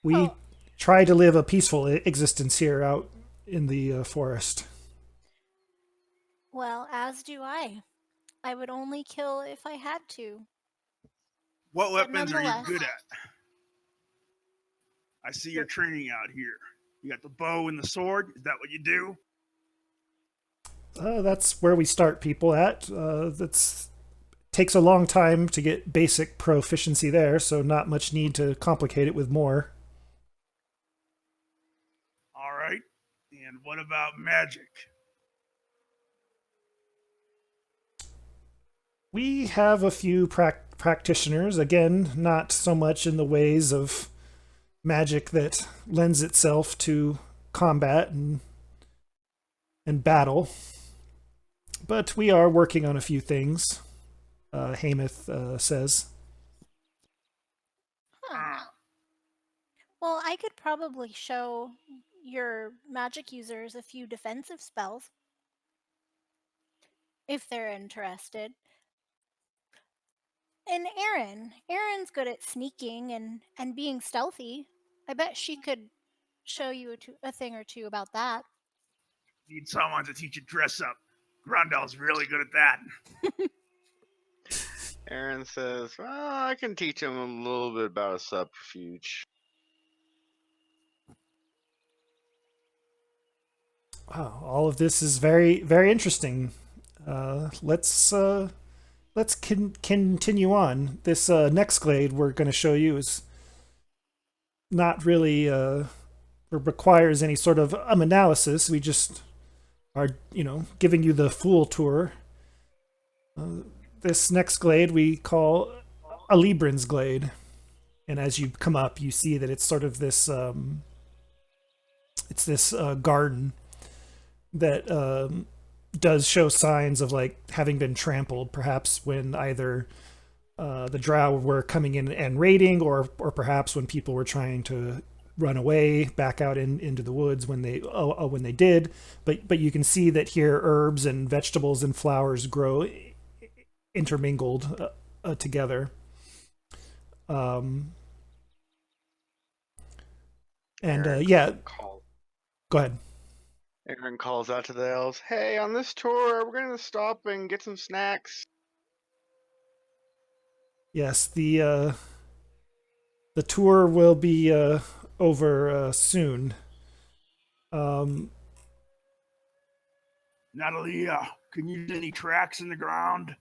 We Oh, try to live a peaceful existence here out in the forest. well, as do I. I would only kill if I had to. What But weapons are you nonetheless, good at? I see you're training out here. You got the bow and the sword. Is that what you do? That's where we start people at. That's takes a long time to get basic proficiency there, so not much need to complicate it with more. All right. And what about magic? We have a few practitioners, again, not so much in the ways of magic that lends itself to combat and battle. But we are working on a few things, Hamath says. huh. Well, I could probably show your magic users a few defensive spells if they're interested. And Erin's good at sneaking and being stealthy. I bet she could show you a thing or two about that. Need someone to teach you dress up. Grundle's really good at that. Aaron says, well, I can teach him a little bit about a subterfuge. Wow, all of this is very, very interesting. Let's continue on. This next glade we're going to show you is not really requires any sort of analysis. We just are, giving you the full tour. This next glade we call a Libran's glade, and as you come up, you see that it's sort of this it's this garden that does show signs of like having been trampled, perhaps when either the drow were coming in and raiding, or perhaps when people were trying to run away back out into the woods when they did. But you can see that here herbs and vegetables and flowers grow intermingled together. Yeah, go ahead. Aaron calls out to the elves, hey, on this tour, we're going to stop and get some snacks. Yes, the tour will be over soon. Natalie, can you see any tracks in the ground?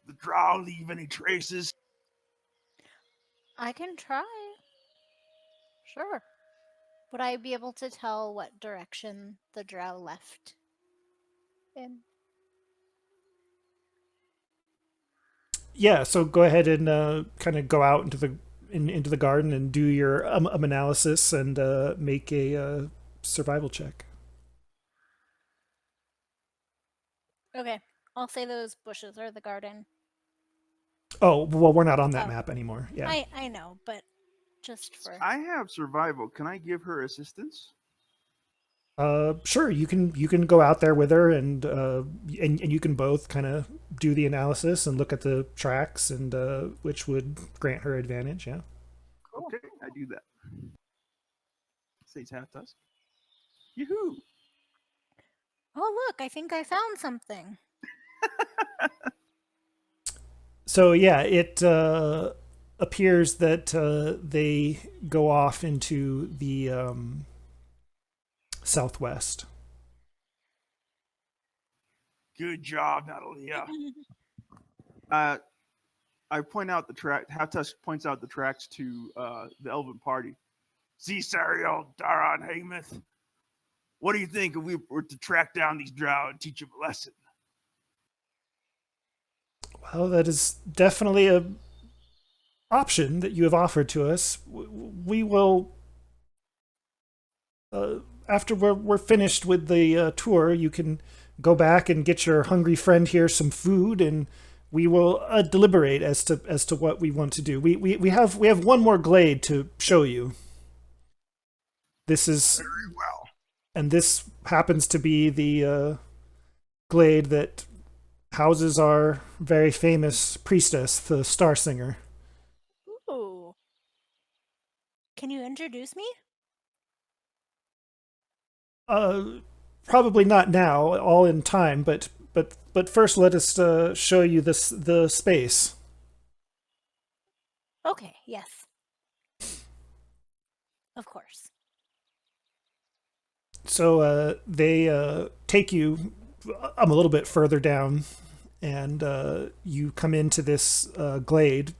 The drow leave any traces? I can try. Sure. Would I be able to tell what direction the drow left in? Yeah, so go ahead and kind of go out into the garden and do your analysis and make a survival check. Okay, I'll say those bushes are the garden. Oh, well, we're not on that map anymore. Yeah. I know, but just for I have survival. Can I give her assistance? Sure. You can go out there with her and you can both kind of do the analysis and look at the tracks and which would grant her advantage. Yeah. Cool. Okay, I do that. Says half tusk. Yoo-hoo! Oh look, I think I found something. So yeah, it appears that they go off into the southwest. Good job, Natalia. I point out the track. Half-Tusk points out the tracks to the Elven party. See, Sariel, Dara, and Hamath. What do you think if we were to track down these drow and teach them a lesson? Well, that is definitely a option that you have offered to us. We will, after we're finished with the tour, you can go back and get your hungry friend here some food, and we will deliberate as to what we want to do. We have one more glade to show you. This is Very well. and this happens to be the glade that houses our very famous priestess, the Star Singer. Ooh. Can you introduce me? Probably not now, all in time, but first let us show you the space. Okay, yes. Of course. So they take you a little bit further down, and you come into this glade,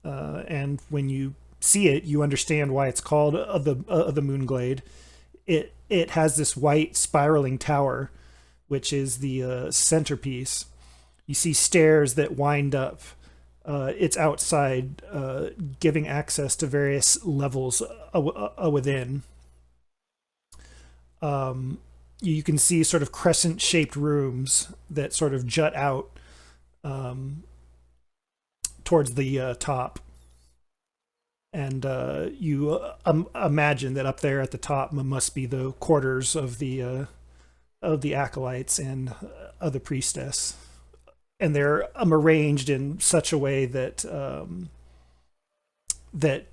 and when you see it, you understand why it's called the Moon Glade. It has this white spiraling tower, which is the centerpiece. You see stairs that wind up. It's outside, giving access to various levels within. You can see sort of crescent-shaped rooms that sort of jut out towards the top. And you imagine that up there at the top must be the quarters of the acolytes and of the priestess, and they're arranged in such a way that that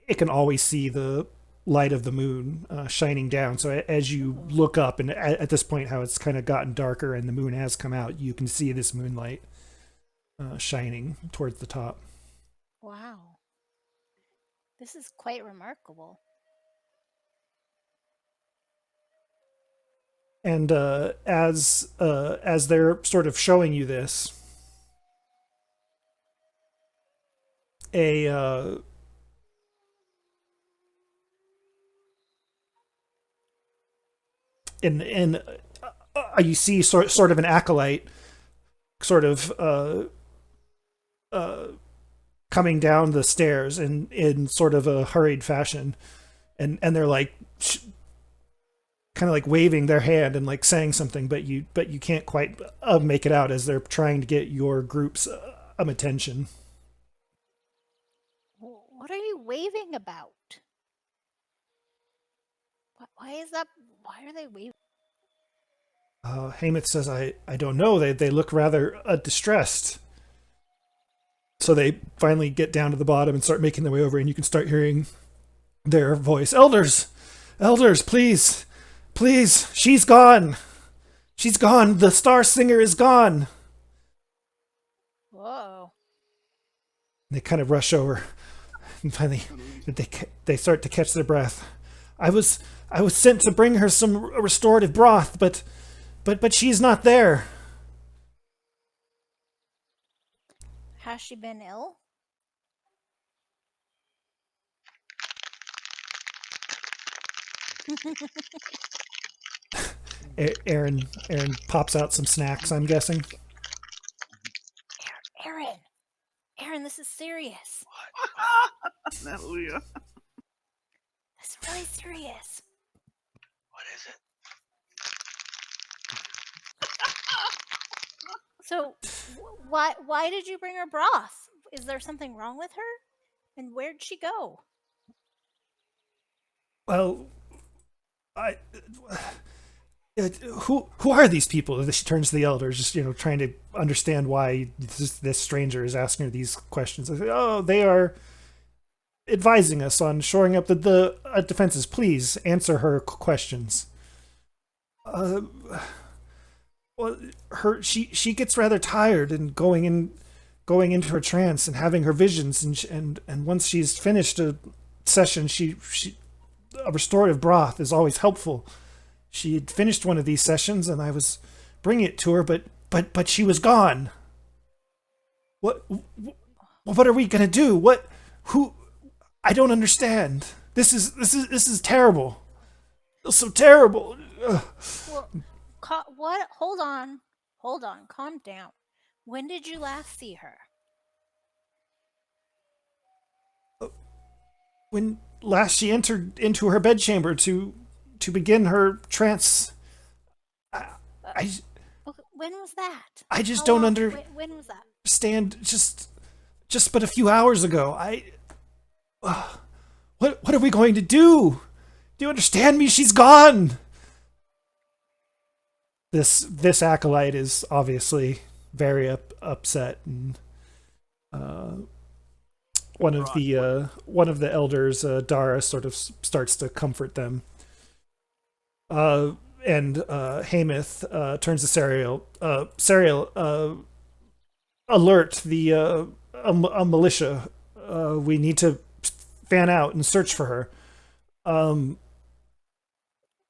it can always see the light of the moon shining down. So as you look up, and at this point, how it's kind of gotten darker and the moon has come out, you can see this moonlight shining towards the top. Wow. This is quite remarkable. And as they're sort of showing you this, you see sort of an acolyte sort of coming down the stairs in sort of a hurried fashion, and they're like kind of like waving their hand and like saying something, but you can't quite make it out as they're trying to get your group's attention. What are you waving about? Why is that? Why are they waving? Hamath says, I don't know. They look rather distressed. So they finally get down to the bottom and start making their way over, and you can start hearing their voice. Elders, please, she's gone. She's gone. The Star Singer is gone. Whoa. They kind of rush over, and finally they start to catch their breath. I was sent to bring her some restorative broth, but she's not there. Has she been ill? Aaron pops out some snacks, I'm guessing. Aaron, this is serious. Natalia. This is really serious. What is it? So, why did you bring her broth? Is there something wrong with her? And where'd she go? Well, who are these people? She turns to the elders, just trying to understand why this stranger is asking her these questions. I say, oh, they are advising us on shoring up the defenses. Please answer her questions. Well, she gets rather tired and going into her trance and having her visions, and once she's finished a session, she a restorative broth is always helpful. She had finished one of these sessions, and I was bringing it to her, but but she was gone. What are we gonna do? What? Who? I don't understand. This is terrible. It's so terrible. Ugh. Well, what? Hold on. Calm down. When did you last see her? When last she entered into her bedchamber to begin her trance, I When was that? I just How don't long- understand. When was that? Just but a few hours ago. What are we going to do? Do you understand me? She's gone. This acolyte is obviously very upset, and one of the elders, Dara, sort of starts to comfort them. And Hameth turns to Sariel. Sariel, alert the a militia. We need to fan out and search for her.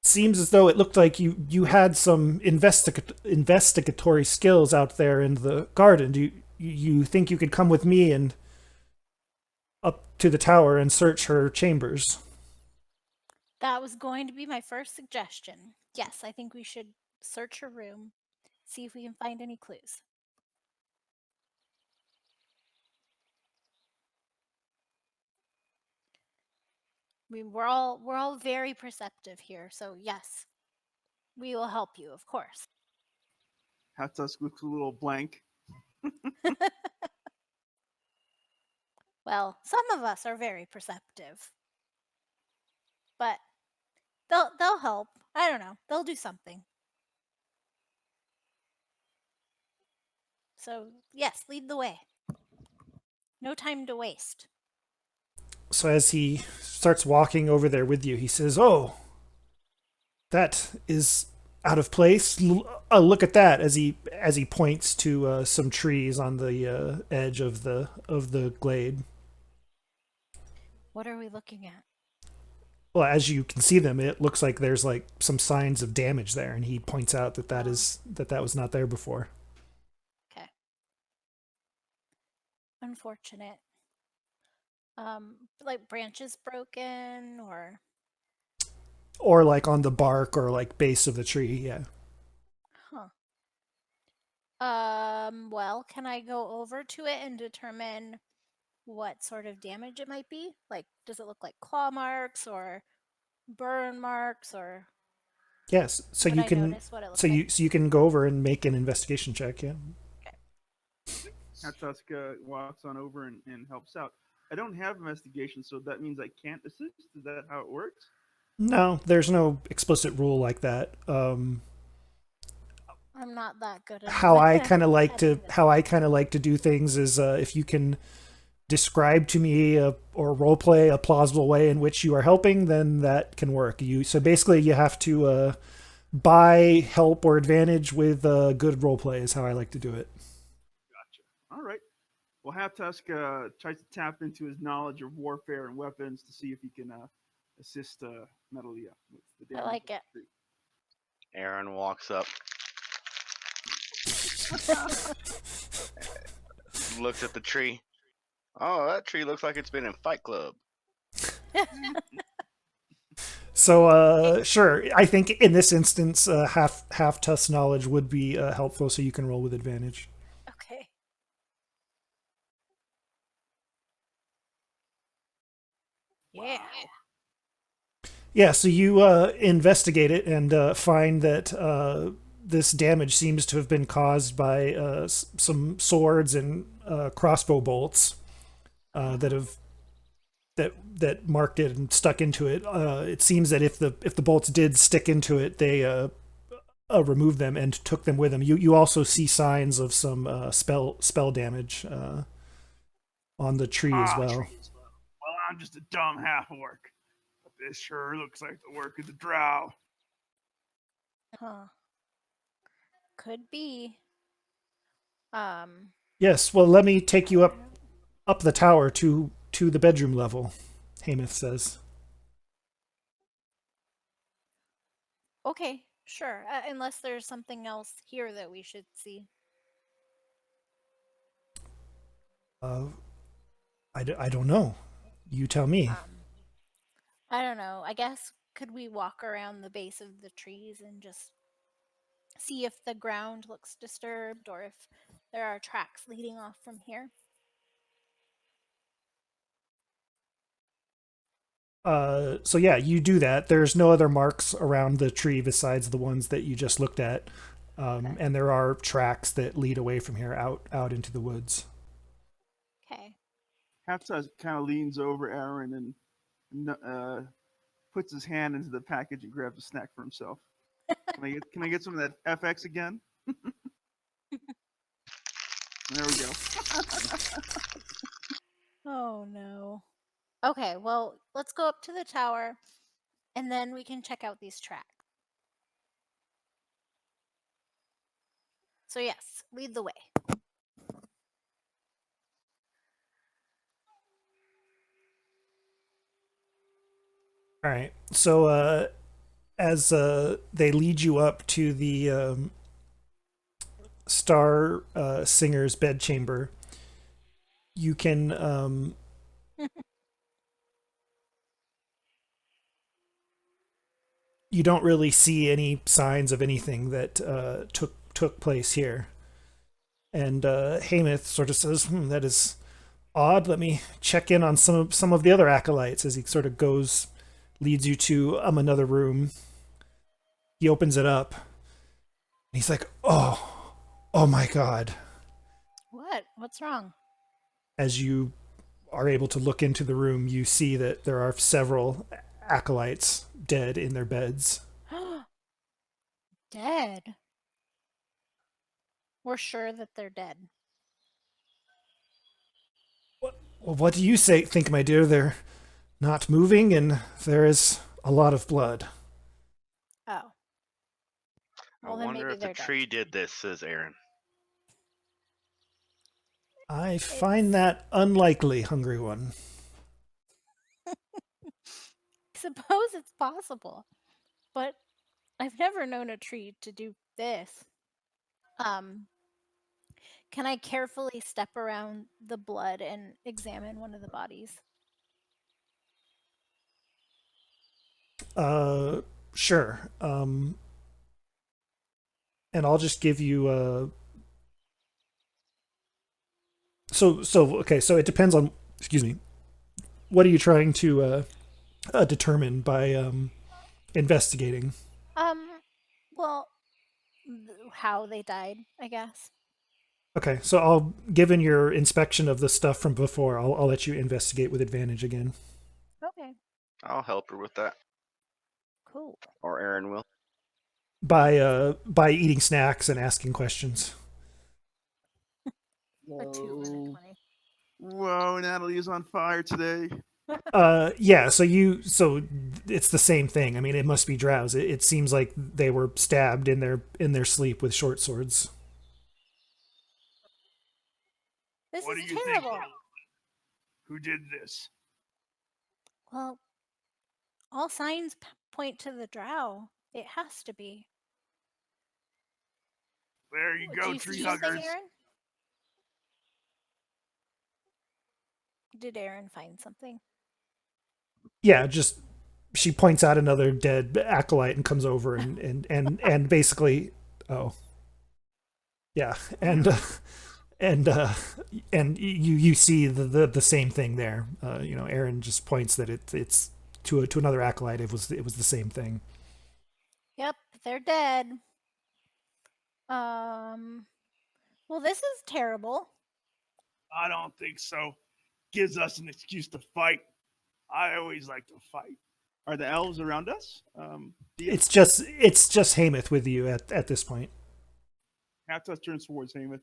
Seems as though it looked like you had some investigatory skills out there in the garden. Do you think you could come with me and up to the tower and search her chambers? That was going to be my first suggestion. Yes, I think we should search her room, see if we can find any clues. I mean, we're all very perceptive here, so yes, we will help you, of course. Half Tusk looks a little blank. Well, some of us are very perceptive, but they'll help. I don't know. They'll do something. So yes, lead the way. No time to waste. So as he starts walking over there with you, he says, "Oh, that is out of place. Look at that!" As he points to some trees on the edge of the glade. What are we looking at? Well, as you can see them, it looks like there's like some signs of damage there, and he points out that that was not there before. Okay. Unfortunate. Like branches broken Or like on the bark or like base of the tree, yeah. huh. Well, can I go over to it and determine what sort of damage it might be? Like, does it look like claw marks or burn marks, or Yes, so would you I can notice what it looks like? so you can go over and make an investigation check, yeah. Half Tusk walks on over and helps out. I don't have investigation, so that means I can't assist. Is that how it works? No, there's no explicit rule like that. I'm not that good at How I kind of like at to do things is if you can describe to me or roleplay a plausible way in which you are helping, then that can work. So basically you have to buy help or advantage with good roleplay is how I like to do it. Gotcha. All right. Well, Half Tusk tries to tap into his knowledge of warfare and weapons to see if he can assist Metalia with the damage. I like it. Aaron walks up, looks at the tree. Oh, that tree looks like it's been in Fight Club. So sure, I think in this instance, half Tusk's knowledge would be helpful, so you can roll with advantage. Okay. Yeah. Yeah, so you investigate it and find that this damage seems to have been caused by some swords and crossbow bolts that marked it and stuck into it. It seems that if the bolts did stick into it, they removed them and took them with them. You also see signs of some spell damage on the tree as well. Well, I'm just a dumb half orc. But this sure looks like the work of the drow. Huh. Could be. Yes, well, let me take you up the tower to the bedroom level, Hameth says. Okay, Sure, unless there's something else here that we should see. Uh, I don't know. You tell me. Um, I don't know. I guess could we walk around the base of the trees and just see if the ground looks disturbed or if there are tracks leading off from here? So yeah, you do that. There's no other marks around the tree besides the ones that you just looked at, Okay. and there are tracks that lead away from here out into the woods. Okay. Haptas kind of leans over Aaron and puts his hand into the package and grabs a snack for himself. Can I get some of that FX again? There we go. Oh no. Okay, well, let's go up to the tower and then we can check out these tracks. So, yes, lead the way. All right. So as they lead you up to the Star Singer's bedchamber, you can you don't really see any signs of anything that took place here. And Hamath sort of says, "That is odd. Let me check in on some of the other acolytes." As he sort of leads you to another room. He opens it up. And he's like, oh my God!" What? What's wrong? As you are able to look into the room, you see that there are several acolytes dead in their beds. Dead? We're sure that they're dead. Well, what do you think, my dear? They're not moving, and there is a lot of blood. Oh. Well, I then wonder maybe if the they're dead. tree did this, says Aaron. I find that unlikely, Hungry One. I suppose it's possible, but I've never known a tree to do this. Can I carefully step around the blood and examine one of the bodies? Sure. And I'll just give you okay, so it depends on, excuse me, what are you trying to determine by investigating? Well, how they died, I guess. Okay, so I'll, given your inspection of the stuff from before, I'll let you investigate with advantage again. Okay, I'll help her with that. cool. Or Aaron will. By eating snacks and asking questions. A 2 and a 20. Whoa, Natalie is on fire today. Yeah, so it's the same thing. I mean, it must be drows. It seems like they were stabbed in their sleep with short swords. This What is do you terrible. think? Who did this? Well, all signs point to the drow. It has to be. There you Do go, you tree see something, huggers. Aaron? Did Aaron find something? Yeah, just she points out another dead acolyte and comes over and basically, oh, yeah, and you see the same thing there. Aaron just points that it's to another acolyte. It was the same thing. Yep, they're dead. Well, this is terrible. I don't think so. Gives us an excuse to fight. I always like to fight. Are the elves around us? It's just Hamath with you at this point. Haptas turns towards Hamath.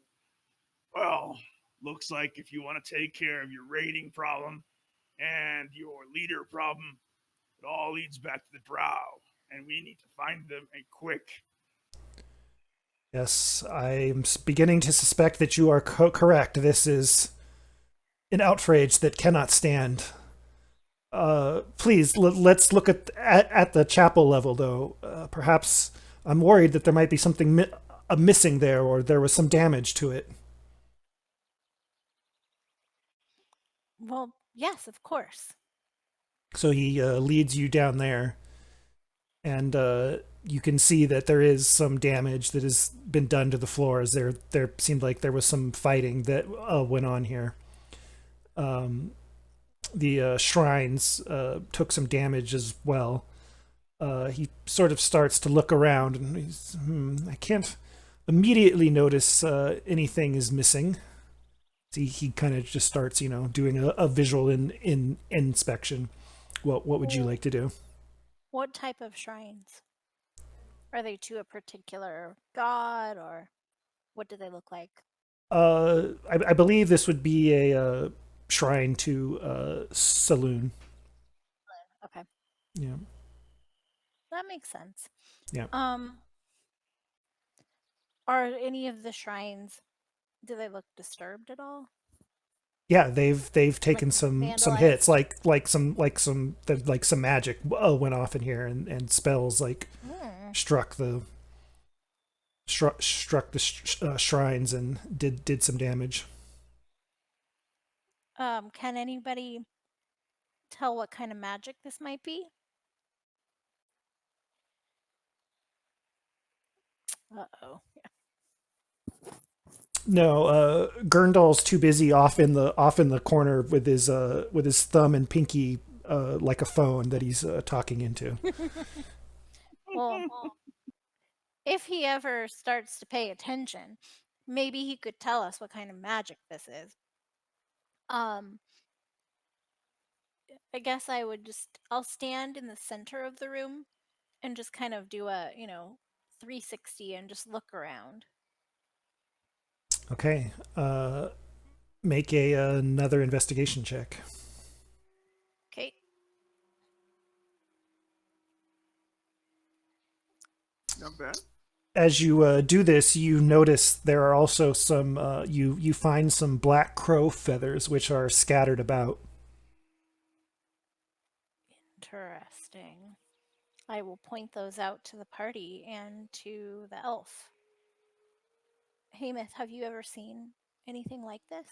Well, looks like if you want to take care of your raiding problem and your leader problem, it all leads back to the drow, and we need to find them and quick. Yes, I'm beginning to suspect that you are correct. This is an outrage that cannot stand. Please, let's look at the chapel level, though. Perhaps I'm worried that there might be something missing there, or there was some damage to it. Well, yes, of course. So he leads you down there, and you can see that there is some damage that has been done to the floors. There seemed like there was some fighting that went on here. The shrines took some damage as well. He sort of starts to look around, and I can't immediately notice anything is missing. He kind of just starts, doing a visual in inspection. What would you like to do? What type of shrines? Are they to a particular god, or what do they look like? I believe this would be a shrine to Saloon. Okay, Yeah. that makes sense. Yeah. Are any of the shrines, do they look disturbed at all? Yeah, they've taken some hits, vandalized? like some magic went off in here, and spells like struck the shrines and did some damage. Can anybody tell what kind of magic this might be? Uh-oh. No, Gurndal's too busy off in the corner with his thumb and pinky like a phone that he's talking into. Well, if he ever starts to pay attention, maybe he could tell us what kind of magic this is. I guess I'll stand in the center of the room and just kind of do a, 360 and just look around. Okay. Make another investigation check. Okay. Not bad. As you do this, you notice there are also some. You find some black crow feathers which are scattered about. Interesting. I will point those out to the party and to the elf. Hameth, have you ever seen anything like this?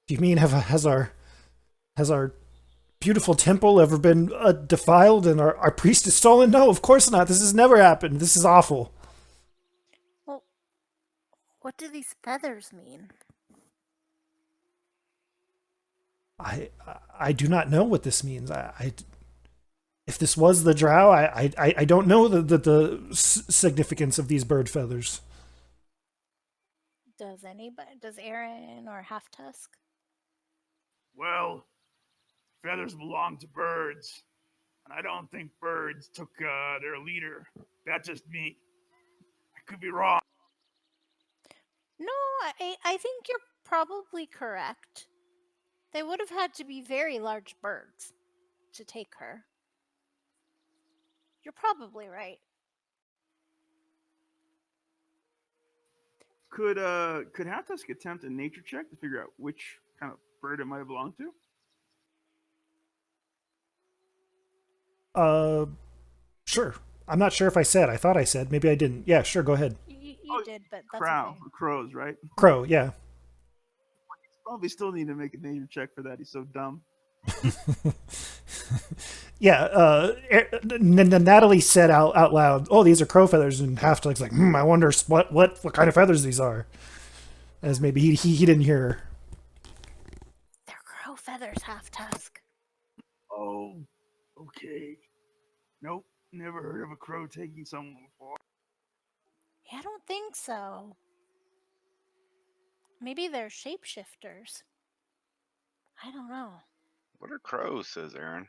Do you mean has our beautiful temple ever been defiled and our priest is stolen? No, of course not. This has never happened. This is awful. Well, what do these feathers mean? I do not know what this means. If this was the drow, I don't know the significance of these bird feathers. Does anybody? Does Aaron or Half Tusk? Well, feathers belong to birds, and I don't think birds took their leader. That's just me. I could be wrong. No, I think you're probably correct. They would have had to be very large birds to take her. You're probably right. Could Halftusk attempt a nature check to figure out which kind of bird it might have belonged to? Sure. I'm not sure if I said. I thought I said. Maybe I didn't. Yeah, sure. Go ahead. You did, but that's Crow, okay. crows, right? Crow. Yeah. Probably still need to make a nature check for that. He's so dumb. Yeah. Natalie said out loud, "Oh, these are crow feathers," and Halftusk's like, I wonder what kind of feathers these are. As maybe he didn't hear her. They're crow feathers, Half Tusk. Oh, okay. Nope, never heard of a crow taking someone before. I don't think so. Maybe they're shapeshifters. I don't know. What are crows? Says Aaron.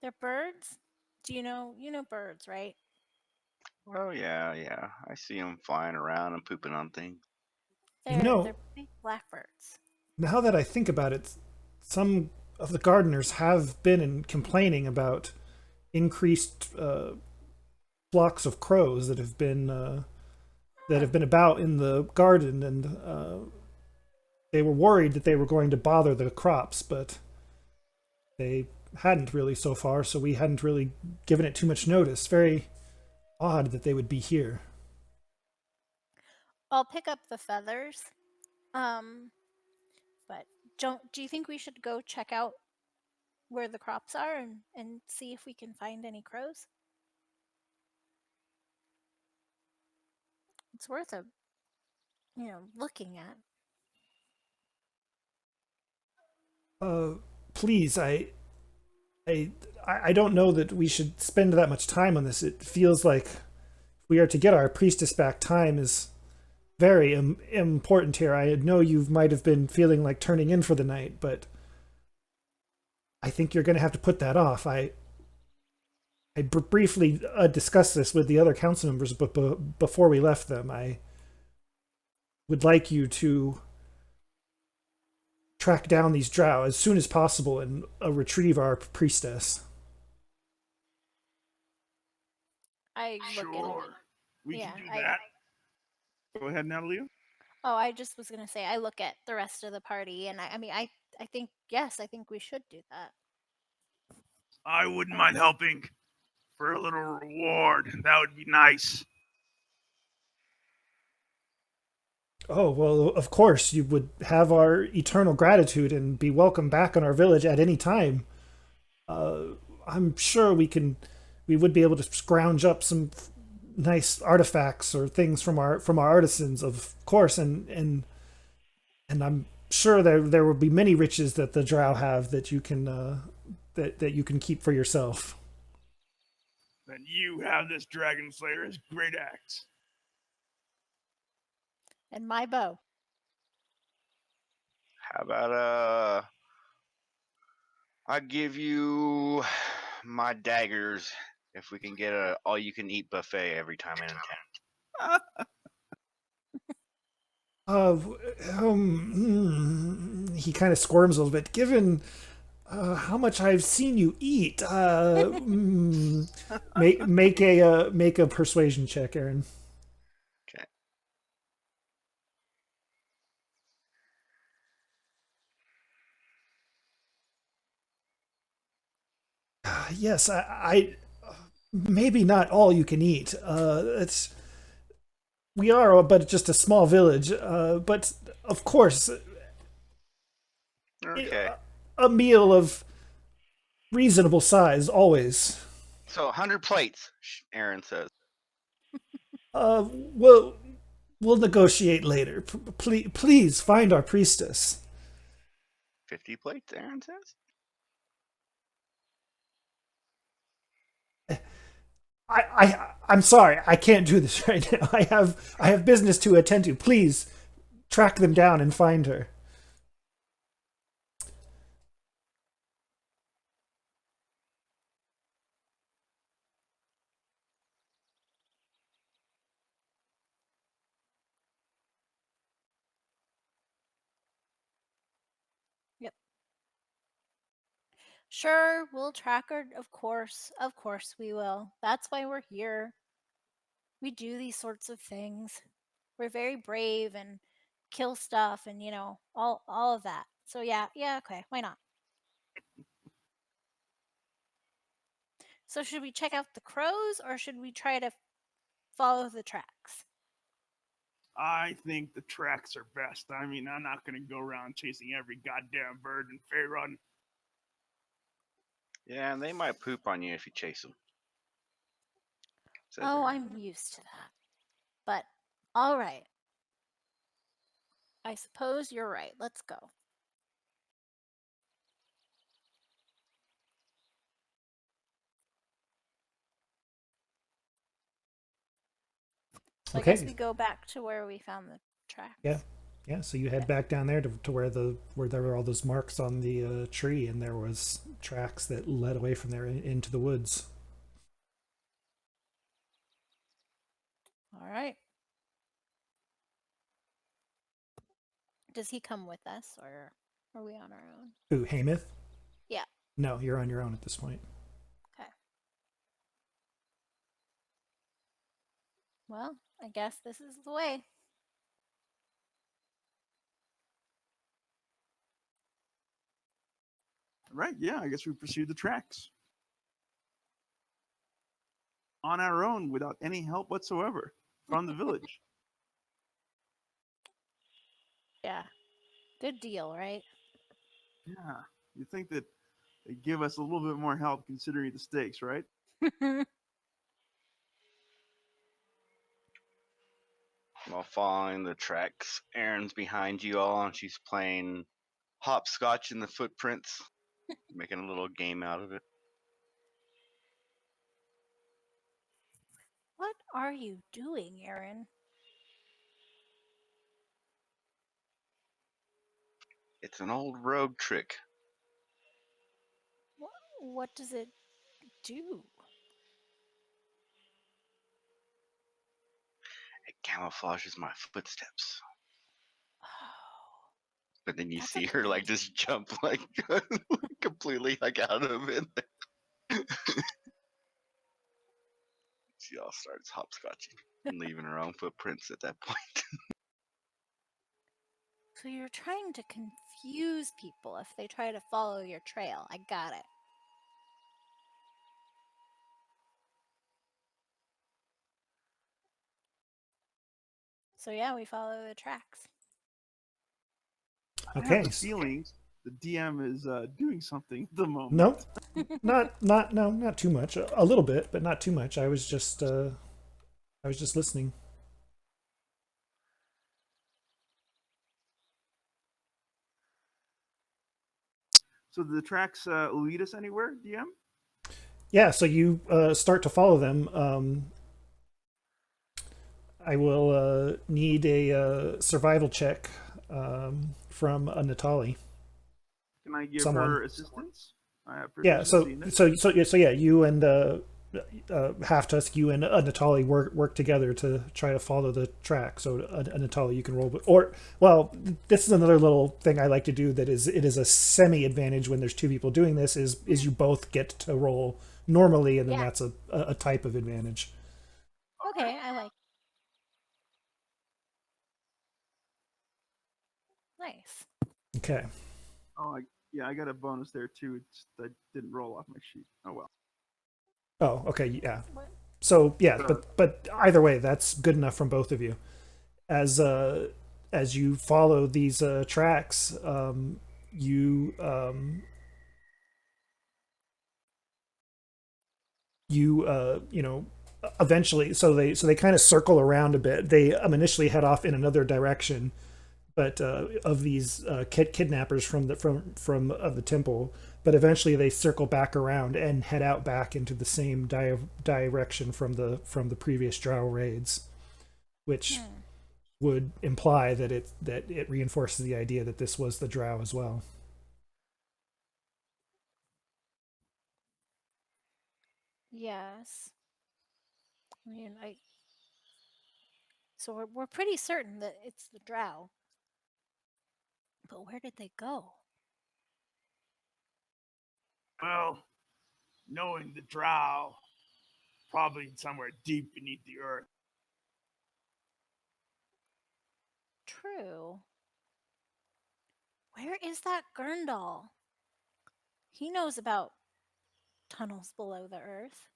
They're birds. Do you know birds, right? Oh yeah. I see them flying around and pooping on things. They're big blackbirds. Now that I think about it, some of the gardeners have been complaining about increased flocks of crows that have been about in the garden, and they were worried that they were going to bother the crops, but they hadn't really so far, so we hadn't really given it too much notice. Very odd that they would be here. I'll pick up the feathers. But do you think we should go check out where the crops are and see if we can find any crows? It's worth looking at. Please, I, I don't know that we should spend that much time on this. It feels like if we are to get our priestess back, time is very important here. I know you might have been feeling like turning in for the night, but I think you're going to have to put that off. I briefly discussed this with the other council members, but before we left them, I would like you to track down these drow as soon as possible and retrieve our priestess. I look at Sure. it. We Yeah, can do that. Go ahead, Natalia. Oh, I just was gonna say I look at the rest of the party, and I think yes, I think we should do that. I wouldn't mind helping for a little reward. That would be nice. Oh, well, of course, you would have our eternal gratitude and be welcome back in our village at any time. I'm sure we would be able to scrounge up some nice artifacts or things from our artisans, of course, and I'm sure there will be many riches that the drow have that you can that you can keep for yourself. Then you have this dragon slayer's great axe. And my bow. How about I give you my daggers if we can get a all-you-can-eat buffet every time in town. He kind of squirms a little bit. Given how much I've seen you eat, make a persuasion check, Aaron. Okay. Yes, I maybe not all you can eat. We are but just a small village. But of course, Okay. a meal of reasonable size always. So 100 plates, Aaron says. We'll negotiate later. Please find our priestess. 50 plates, Aaron says. I'm sorry, I can't do this right now. I have business to attend to. Please track them down and find her. Yep. Sure, we'll track her. Of course we will. That's why we're here. We do these sorts of things. We're very brave and kill stuff and all of that. So yeah, okay, why not? So should we check out the crows or should we try to follow the tracks? I think the tracks are best. I mean, I'm not going to go around chasing every goddamn bird in Faerun. Yeah, and they might poop on you if you chase them. Oh, I'm used to that. But all right. I suppose you're right. Let's go. So I guess we go back to where we found the tracks. Yeah. So you head back down there to where there were all those marks on the tree, and there was tracks that led away from there into the woods. All right. Does he come with us, or are we on our own? Who, Hamath? Yeah. No, you're on your own at this point. Okay. Well, I guess this is the way. Right, yeah, I guess we pursued the tracks. On our own without any help whatsoever from the village. Yeah. Good deal, right? Yeah. You think that they give us a little bit more help considering the stakes, right? While following the tracks, Erin's behind you all, and she's playing hopscotch in the footprints, making a little game out of it. What are you doing, Aaron? It's an old rogue trick. What does it do? It camouflages my footsteps. Oh, But then you that's a see good her like idea. just jump like completely like out of it. She all starts hopscotching and leaving her own footprints at that point. So you're trying to confuse people if they try to follow your trail. I got it. So yeah, we follow the tracks. I Okay. have the feeling the DM is doing something at the moment. No, not too much. A little bit, but not too much. I was just listening. So the tracks lead us anywhere, DM? Yeah, so you start to follow them. I will need a survival check from Natali. Can I give Someone. her assistance? I have Yeah. proficiency in this. So yeah, you and Half Tusk, you and Natali work together to try to follow the track. So Natali, you can roll, or well, this is another little thing I like to do. That is, it is a semi advantage when there's two people doing this. Is you both get to roll normally, and then Yeah. that's a type of advantage. Okay, I like. Nice. Okay. Oh, yeah, I got a bonus there too. It's I didn't roll off my sheet. Oh well. Oh, okay, yeah. What? So yeah, but either way, that's good enough from both of you. As you follow these tracks, you you know, eventually, so they kind of circle around a bit. They initially head off in another direction, but of these kidnappers from the temple, but eventually they circle back around and head out back into the same direction from the previous drow raids, which would imply that it reinforces the idea that this was the drow as well. Yes. I mean, So we're pretty certain that it's the drow. But where did they go? Well, knowing the drow, probably somewhere deep beneath the earth. True. Where is that Gurndal? He knows about tunnels below the earth.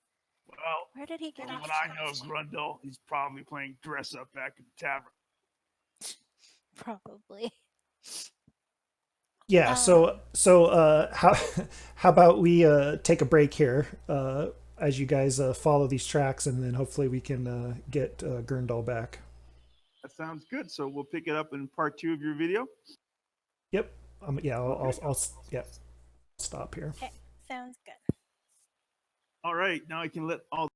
Well, Where did he get from off what I know of to? Grundle, he's probably playing dress up back in the tavern. Probably. Yeah. So how about we take a break here as you guys follow these tracks, and then hopefully we can get Gurndal back. That sounds good. So we'll pick it up in part 2 of your video. Yep. Yeah. Okay. I'll yeah. Stop here. Okay, sounds good. All right, now I can let all